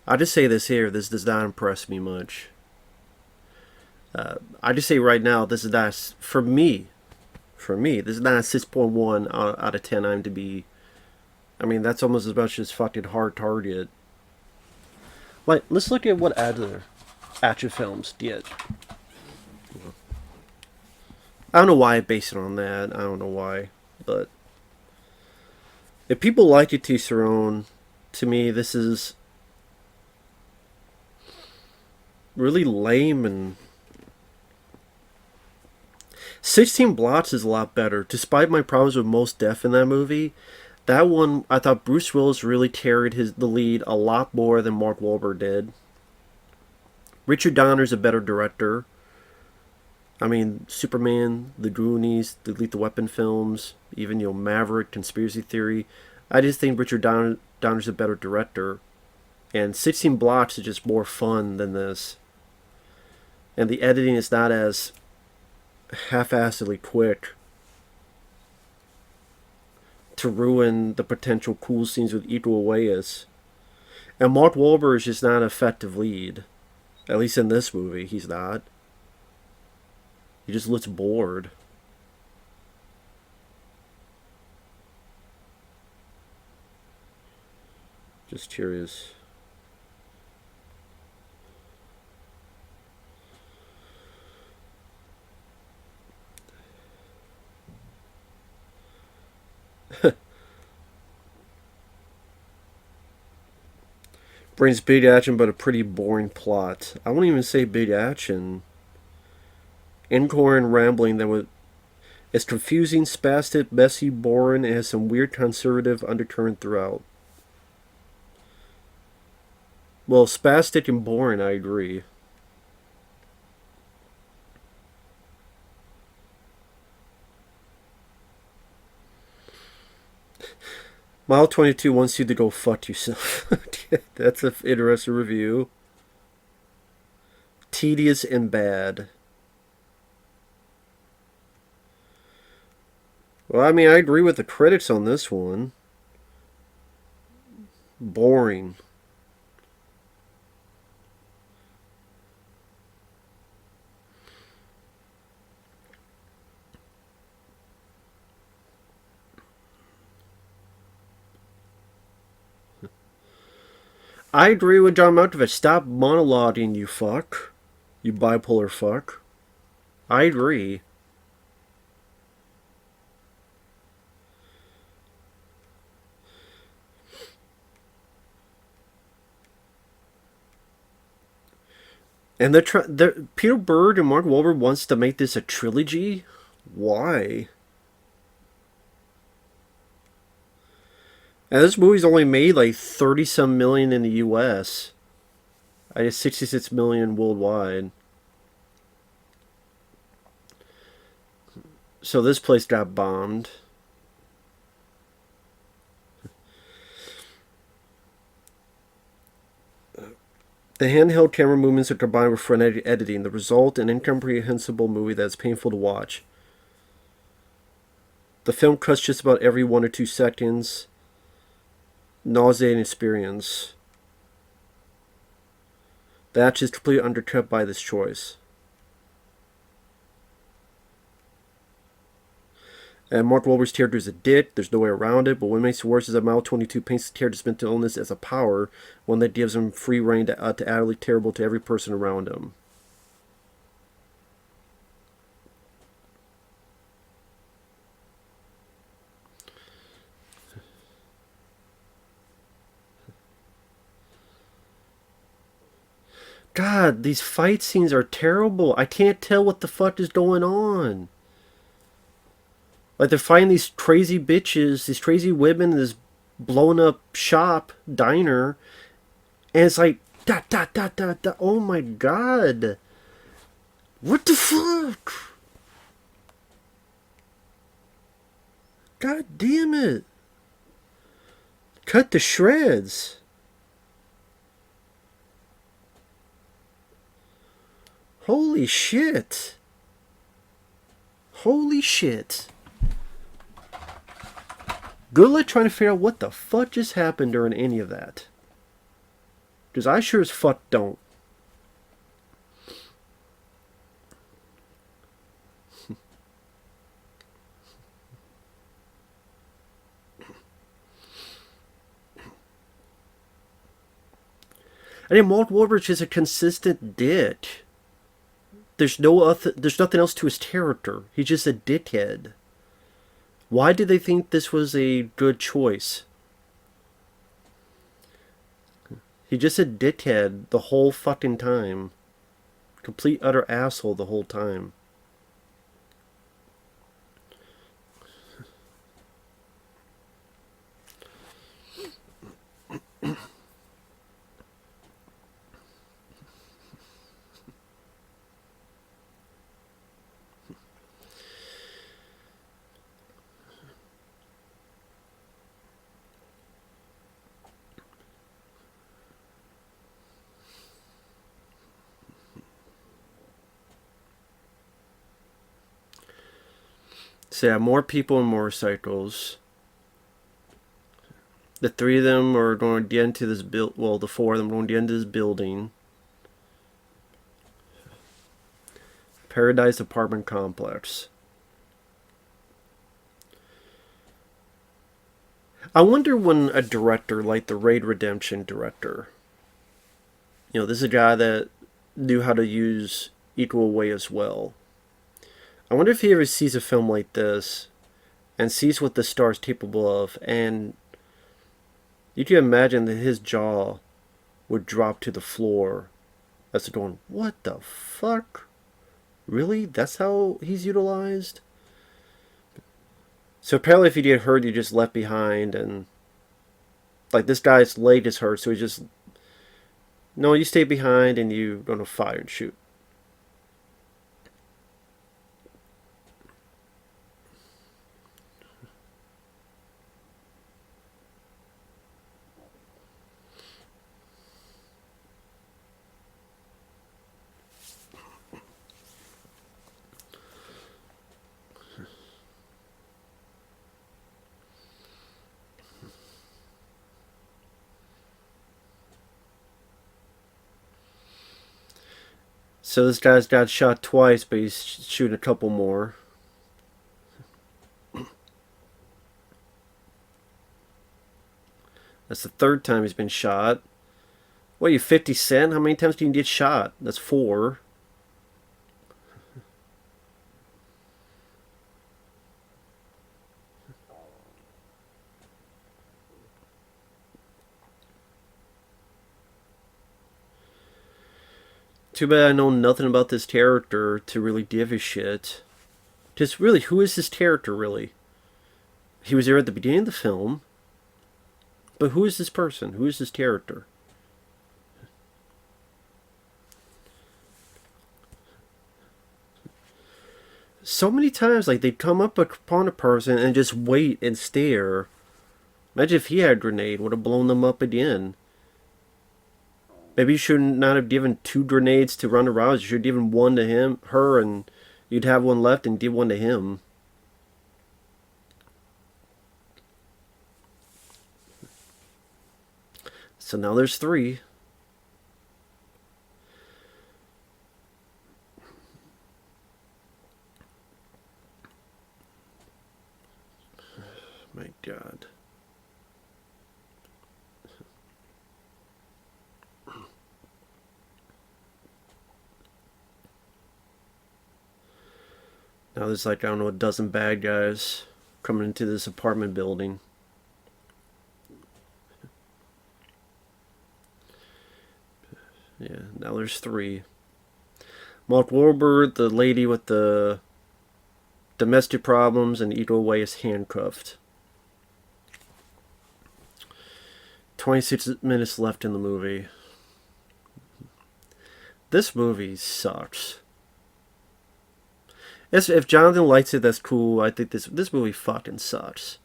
I'll just say this here. This does not impress me much. I just say right now, this is not, for me, this is not a 6.1 out of 10 IMDb. I mean, that's almost as much as fucking Hard Target. Like, let's look at what other action films did. I don't know why I base it on that. I don't know why. But if people like it, to their own. To me, this is really lame. And 16 Blocks is a lot better. Despite my problems with Mos Def in that movie, that one, I thought Bruce Willis really carried the lead a lot more than Mark Wahlberg did. Richard Donner's a better director. I mean, Superman, The Goonies, the Lethal Weapon films, even, Maverick, Conspiracy Theory. I just think Donner's a better director. And 16 Blocks is just more fun than this. And the editing is not as half-assedly quick to ruin the potential cool scenes with Iko Uwais. And Mark Wahlberg is just not an effective lead. At least in this movie, he's not. He just looks bored. Just curious. Brings big action, but a pretty boring plot. I won't even say big action. Incoherent rambling that was it's confusing, spastic, messy, boring, and has some weird conservative undercurrent throughout. Well, spastic and boring, I agree. Mile 22 wants you to go fuck yourself. That's an interesting review. Tedious and bad. Well, I mean, I agree with the critics on this one. Boring. I agree with John Malkovich. Stop monologuing, you fuck. You bipolar fuck. I agree. And Peter Berg and Mark Wahlberg wants to make this a trilogy? Why? And this movie's only made like 30-some million in the US. I guess 66 million worldwide. So this place got bombed. The handheld camera movements are combined with frenetic editing. The result, an incomprehensible movie that's painful to watch. The film cuts just about every 1 or 2 seconds. Nauseating experience. The action is completely undercut by this choice. And Mark Wahlberg's character is a dick. There's no way around it. But what makes it worse is that Mile 22 paints the character's mental illness as a power, one that gives him free reign to utterly terrible to every person around him. God, these fight scenes are terrible. I can't tell what the fuck is going on. Like, they're fighting these crazy bitches, these crazy women in this blown up shop, diner. And it's like, da da da da da. Oh my god. What the fuck? God damn it. Cut to shreds. Holy shit. Holy shit. Good luck trying to figure out what the fuck just happened during any of that. Because I sure as fuck don't. I mean, Mark Wahlberg is a consistent dick. There's nothing else to his character. He's just a dickhead. Why did they think this was a good choice? He's just a dickhead the whole fucking time. Complete utter asshole the whole time. So yeah, more people and motorcycles. The three of them are going to get into this well, the four of them are going to get into this building. Paradise apartment complex. I wonder when a director like the Raid Redemption director, this is a guy that knew how to use Iko Uwais as well. I wonder if he ever sees a film like this and sees what the star is capable of, and you can imagine that his jaw would drop to the floor as going, what the fuck? Really? That's how he's utilized? So apparently if you get hurt, you're just left behind, and like this guy's leg is hurt, so he just, no, you stay behind and you're going to fire and shoot. So this guy's got shot twice, but he's shooting a couple more. That's the third time he's been shot. What, you 50 Cent? How many times can you get shot? That's 4. Too bad I know nothing about this character to really give a shit. Just really, who is this character really? He was there at the beginning of the film. But who is this person? Who is this character? So many times, like, they'd come up upon a person and just wait and stare. Imagine if he had a grenade, would have blown them up again. Maybe you should not have given 2 grenades to Ronda Rousey. You should have given 1 to her, and you'd have 1 left and give 1 to him. So now there's 3. My God. Now there's like, I don't know, a dozen bad guys coming into this apartment building. Yeah, now there's 3. Mark Wahlberg, the lady with the domestic problems, and Iko Uwais is handcuffed. 26 minutes left in the movie. This movie sucks. If Jonathan likes it, that's cool. I think this movie fucking sucks.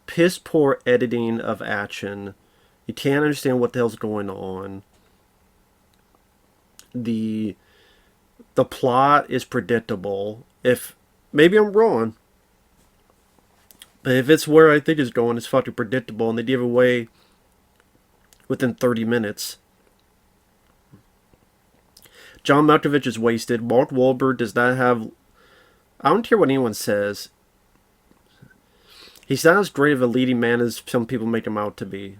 Piss poor editing of action. You can't understand what the hell's going on. The plot is predictable. Maybe I'm wrong, but if it's where I think it's going, it's fucking predictable, and they give away within 30 minutes. John Malkovich is wasted. Mark Wahlberg does not have... I don't care what anyone says. He's not as great of a leading man as some people make him out to be.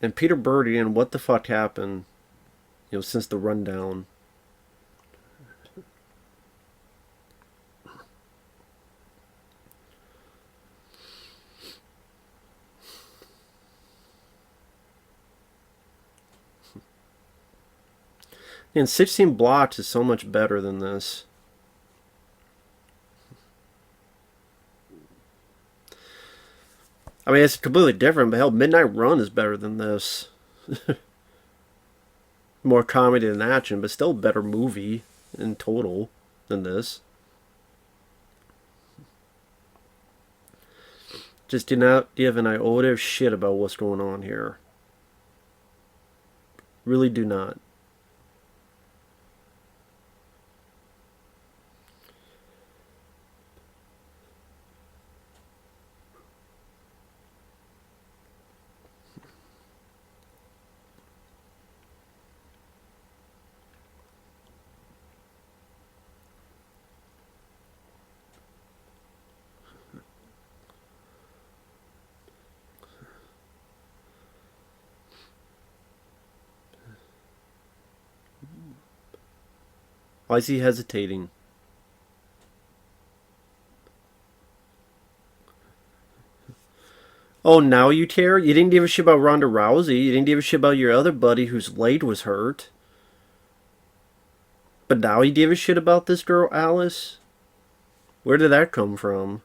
And Peter Berg, again, what the fuck happened, since the rundown? And 16 Blocks is so much better than this. I mean, it's completely different, but hell, Midnight Run is better than this. More comedy than action, but still a better movie in total than this. Just do not give an iota of shit about what's going on here. Really do not. Why is he hesitating? Oh, now you care? You didn't give a shit about Ronda Rousey. You didn't give a shit about your other buddy whose leg was hurt. But now you give a shit about this girl, Alice? Where did that come from?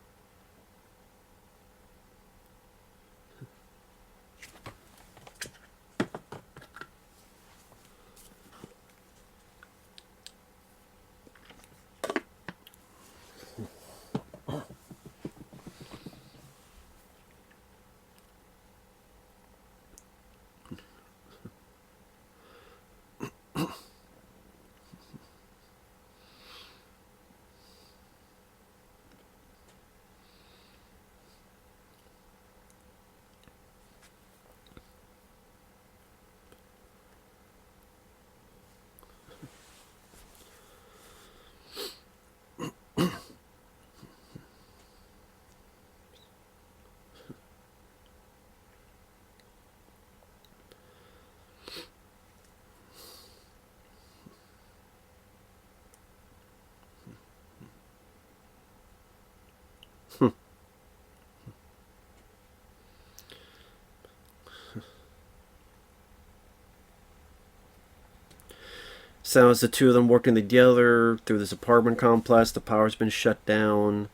Sounds the two of them working together through this apartment complex. The power's been shut down.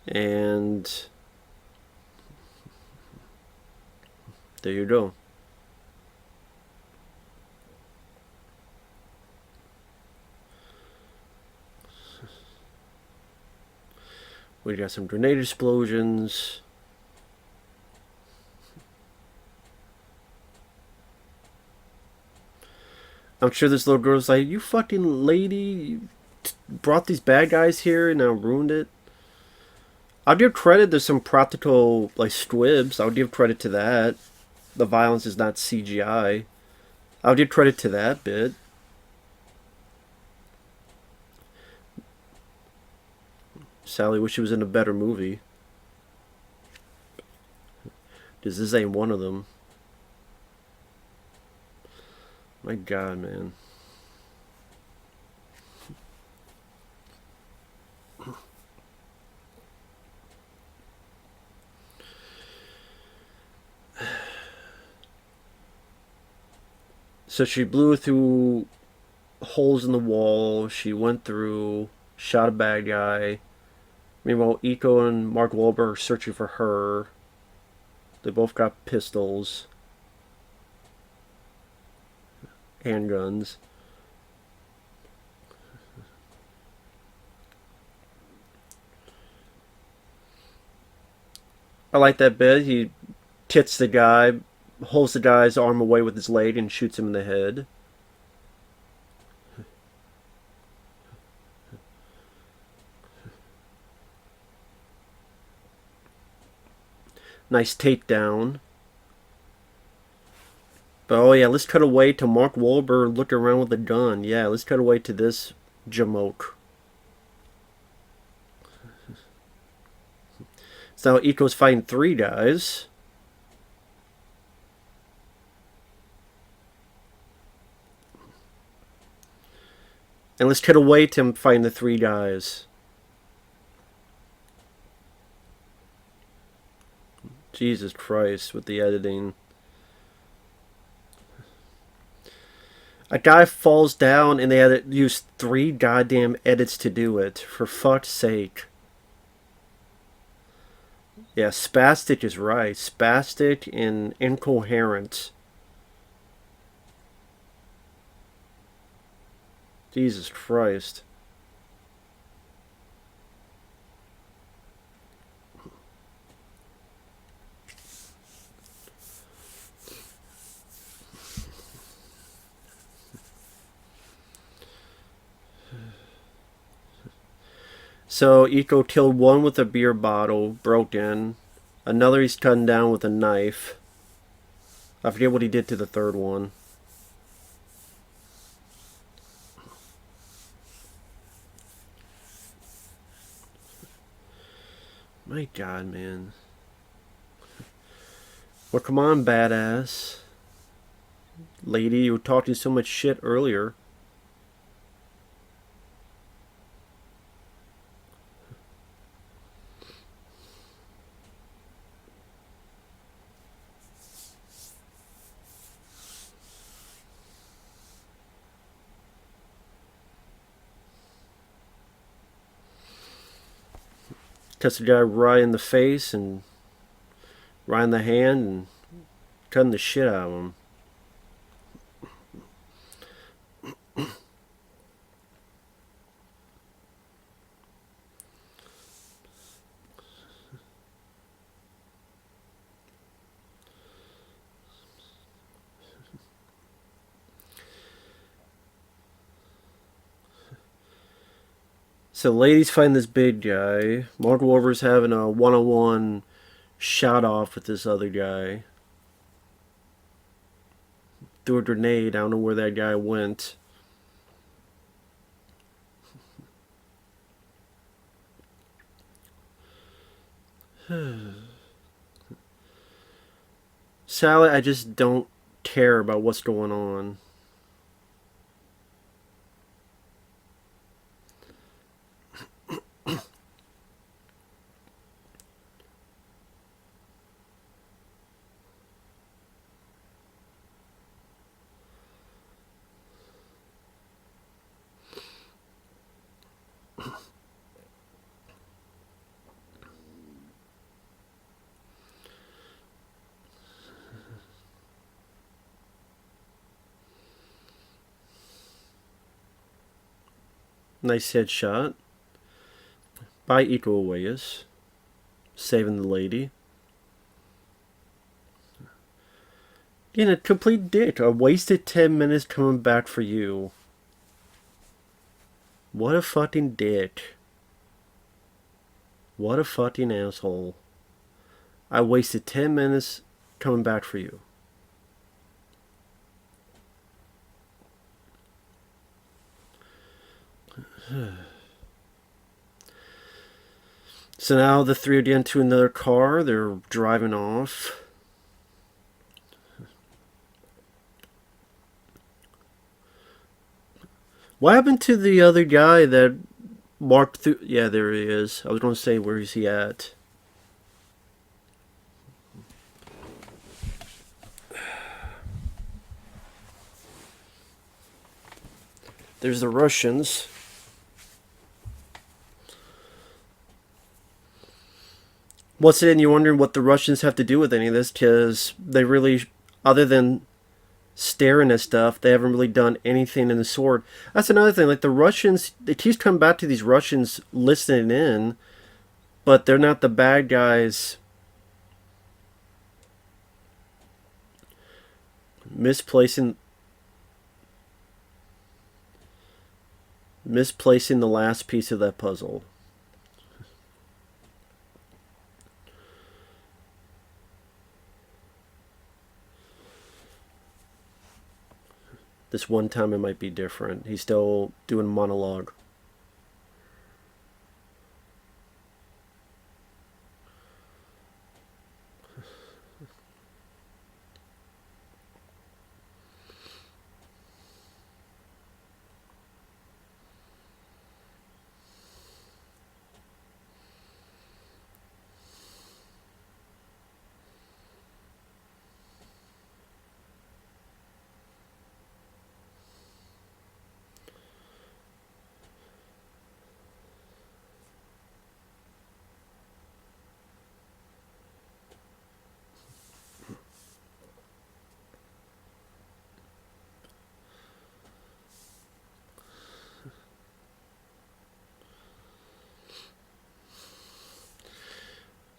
And there you go. We got some grenade explosions. I'm sure this little girl's like, you fucking lady, you brought these bad guys here and now ruined it. I'll give credit to some practical, like, squibs. I'll give credit to that. The violence is not CGI. I'll give credit to that bit. Sally wish she was in a better movie. Because this ain't one of them. My God, man. So she blew through holes in the wall. She went through, shot a bad guy. Meanwhile, Iko and Mark Wahlberg are searching for her. They both got pistols. Handguns. I like that bit. He hits the guy, holds the guy's arm away with his leg, and shoots him in the head. Nice takedown. But oh yeah, let's cut away to Mark Wahlberg looking around with a gun. Yeah, let's cut away to this jamoke. So now Iko's fighting 3 guys. And let's cut away to him fighting the 3 guys. Jesus Christ, with the editing. A guy falls down and they had to use 3 goddamn edits to do it. For fuck's sake. Yeah, spastic is right. Spastic and incoherent. Jesus Christ. So Iko killed one with a beer bottle, broken. Another he's cutting down with a knife. I forget what he did to the third one. My God, man. Well, come on, badass. Lady, you were talking so much shit earlier. Touched the guy right in the face and right in the hand and cutting the shit out of him. So ladies find this big guy. Mark Wahlberg's having a one-on-one shot off with this other guy. Threw a grenade. I don't know where that guy went. Sally, I just don't care about what's going on. Nice headshot by Iko Uwais, saving the lady. Again, a complete dick. I wasted 10 minutes coming back for you. What a fucking dick. What a fucking asshole. I wasted 10 minutes coming back for you. So now the three are getting to another car. They're driving off. What happened to the other guy that marked through? Yeah, there he is. I was going to say, where is he at? There's the Russians. Once again, you're wondering what the Russians have to do with any of this, because they really, other than staring at stuff, they haven't really done anything in the sword. That's another thing. Like the Russians, it keeps coming back to these Russians listening in, but they're not the bad guys. Misplacing the last piece of that puzzle. This one time it might be different. He's still doing monologue.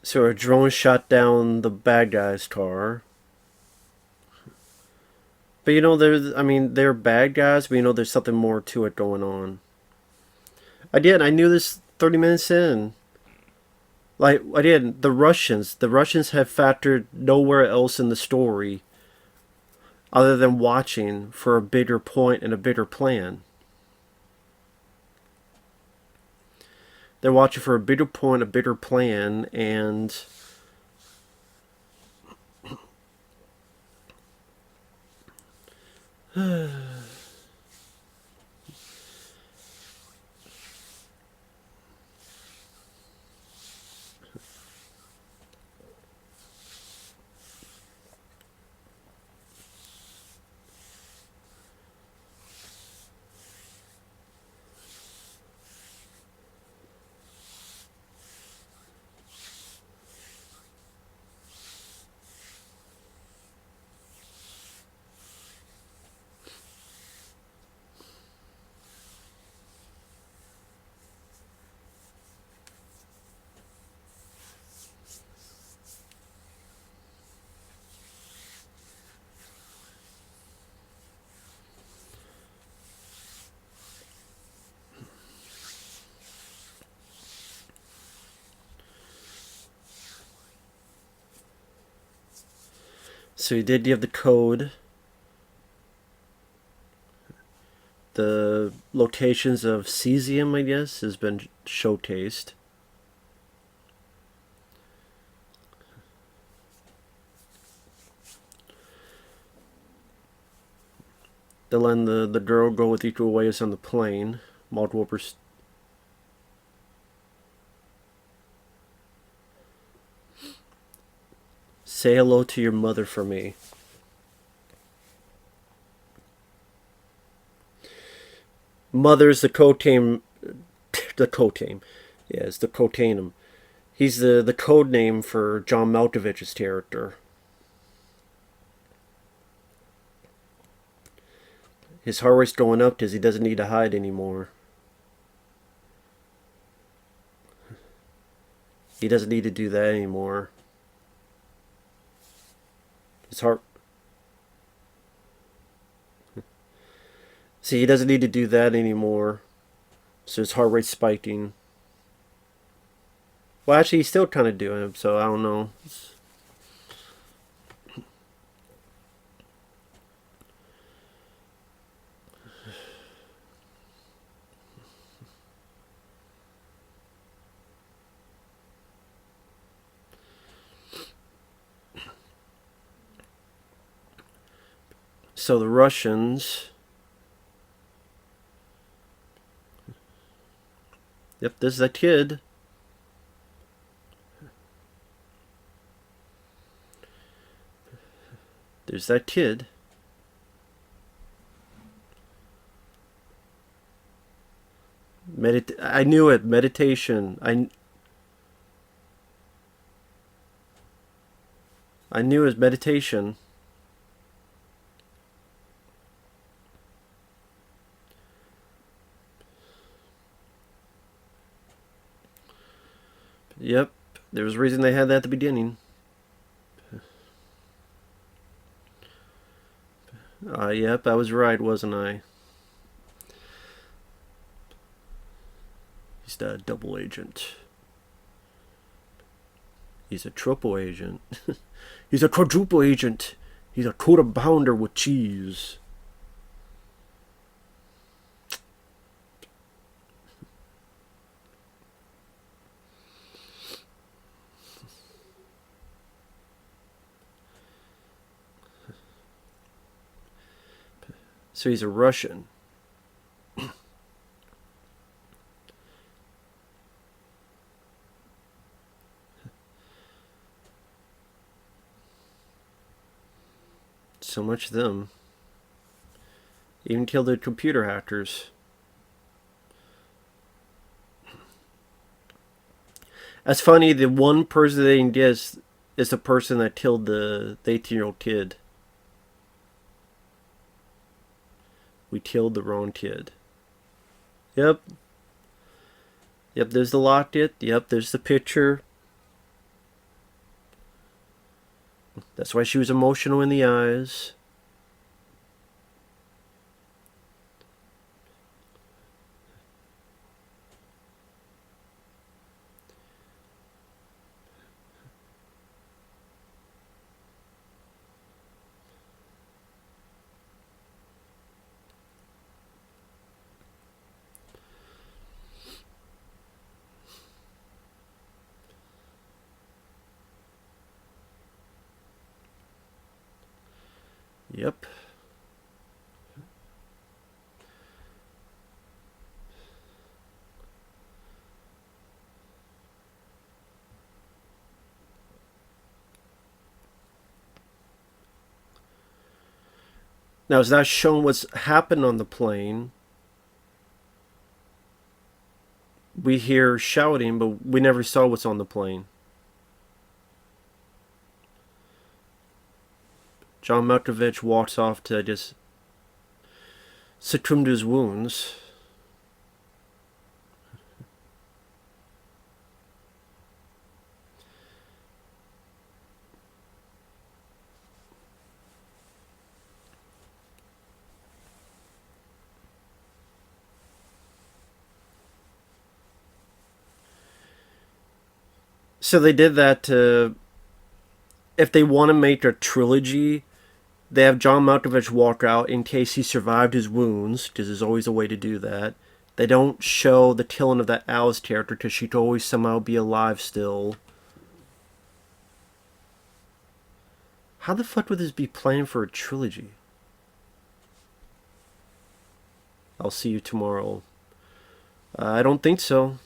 So a drone shot down the bad guy's car. But you know, they're bad guys, but you know, there's something more to it going on. I knew this 30 minutes in. Like, the Russians have factored nowhere else in the story other than watching for a bigger point and a bigger plan. They're watching for a bigger point, a bigger plan, and So he did give the code. The locations of cesium, I guess, has been showcased. They're letting the girl go with Iko Uwais on the plane. Mark Wahlberg. Say hello to your mother for me. Mother's the code-name. The code-name. Yes, the code-name. He's the code name for John Malkovich's character. His heart rate's going up because he doesn't need to hide anymore. He doesn't need to do that anymore. His heart... See, he doesn't need to do that anymore. So his heart rate's spiking. Well, actually, he's still kind of doing it, so I don't know. So the Russians... Yep, this is a kid. There's that kid. I knew it. Meditation. I knew it was meditation. Yep. There was a reason they had that at the beginning. Yep, I was right, wasn't I? He's the double agent. He's a triple agent. He's a quadruple agent. He's a quarter pounder with cheese. So he's a Russian. So much them. Even killed the computer hackers. That's funny, the one person they didn't get is the person that killed the 18-year-old kid. We killed the wrong kid. Yep. Yep, there's the locket. Yep, there's the picture. That's why she was emotional in the eyes. Yep. Now, it's not shown what's happened on the plane. We hear shouting, but we never saw what's on the plane. John Malkovich walks off to just succumb to his wounds. So they did that to if they want to make a trilogy, they have John Malkovich walk out in case he survived his wounds, because there's always a way to do that. They don't show the killing of that Alice character because she could always somehow be alive still. How the fuck would this be planned for a trilogy? I'll see you tomorrow. I don't think so.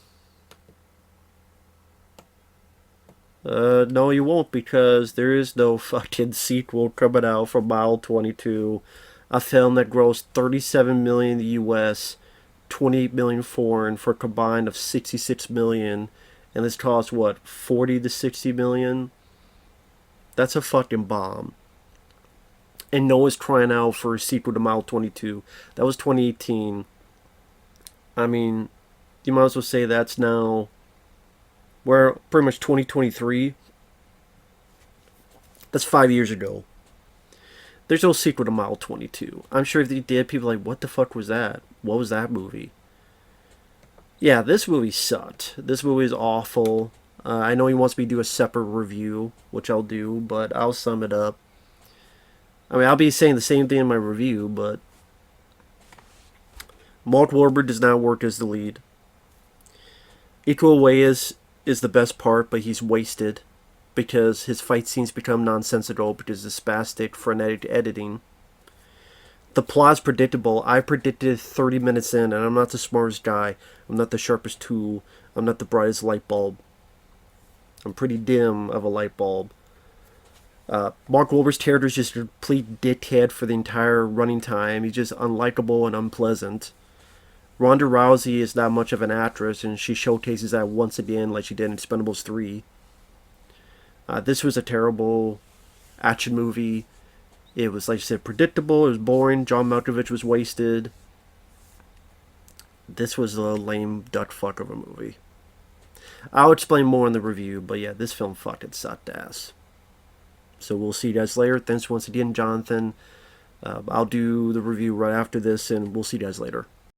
No, you won't, because there is no fucking sequel coming out for Mile 22, a film that grossed $37 million in the U.S., $28 million foreign, for a combined of $66 million, and this cost what, $40 to $60 million? That's a fucking bomb. And no one's crying out for a sequel to Mile 22. That was 2018. I mean, you might as well say that's now. We're pretty much 2023. That's 5 years ago. There's no sequel to Mile 22. I'm sure if they did, people are like, what the fuck was that? What was that movie? Yeah, this movie sucked. This movie is awful. I know he wants me to do a separate review, which I'll do, but I'll sum it up. I mean, I'll be saying the same thing in my review, but Mark Wahlberg does not work as the lead. Iko Uwais is the best part, but he's wasted because his fight scenes become nonsensical because of spastic, frenetic editing. The plot's predictable. I predicted 30 minutes in, and I'm not the smartest guy. I'm not the sharpest tool. I'm not the brightest light bulb. I'm pretty dim of a light bulb. Mark Wahlberg's character is just a complete dickhead for the entire running time. He's just unlikable and unpleasant. Ronda Rousey is not much of an actress, and she showcases that once again like she did in Expendables 3. This was a terrible action movie. It was, like I said, predictable. It was boring. John Malkovich was wasted. This was a lame duck fuck of a movie. I'll explain more in the review, but yeah, this film fucking sucked ass. So we'll see you guys later. Thanks once again, Jonathan. I'll do the review right after this, and we'll see you guys later.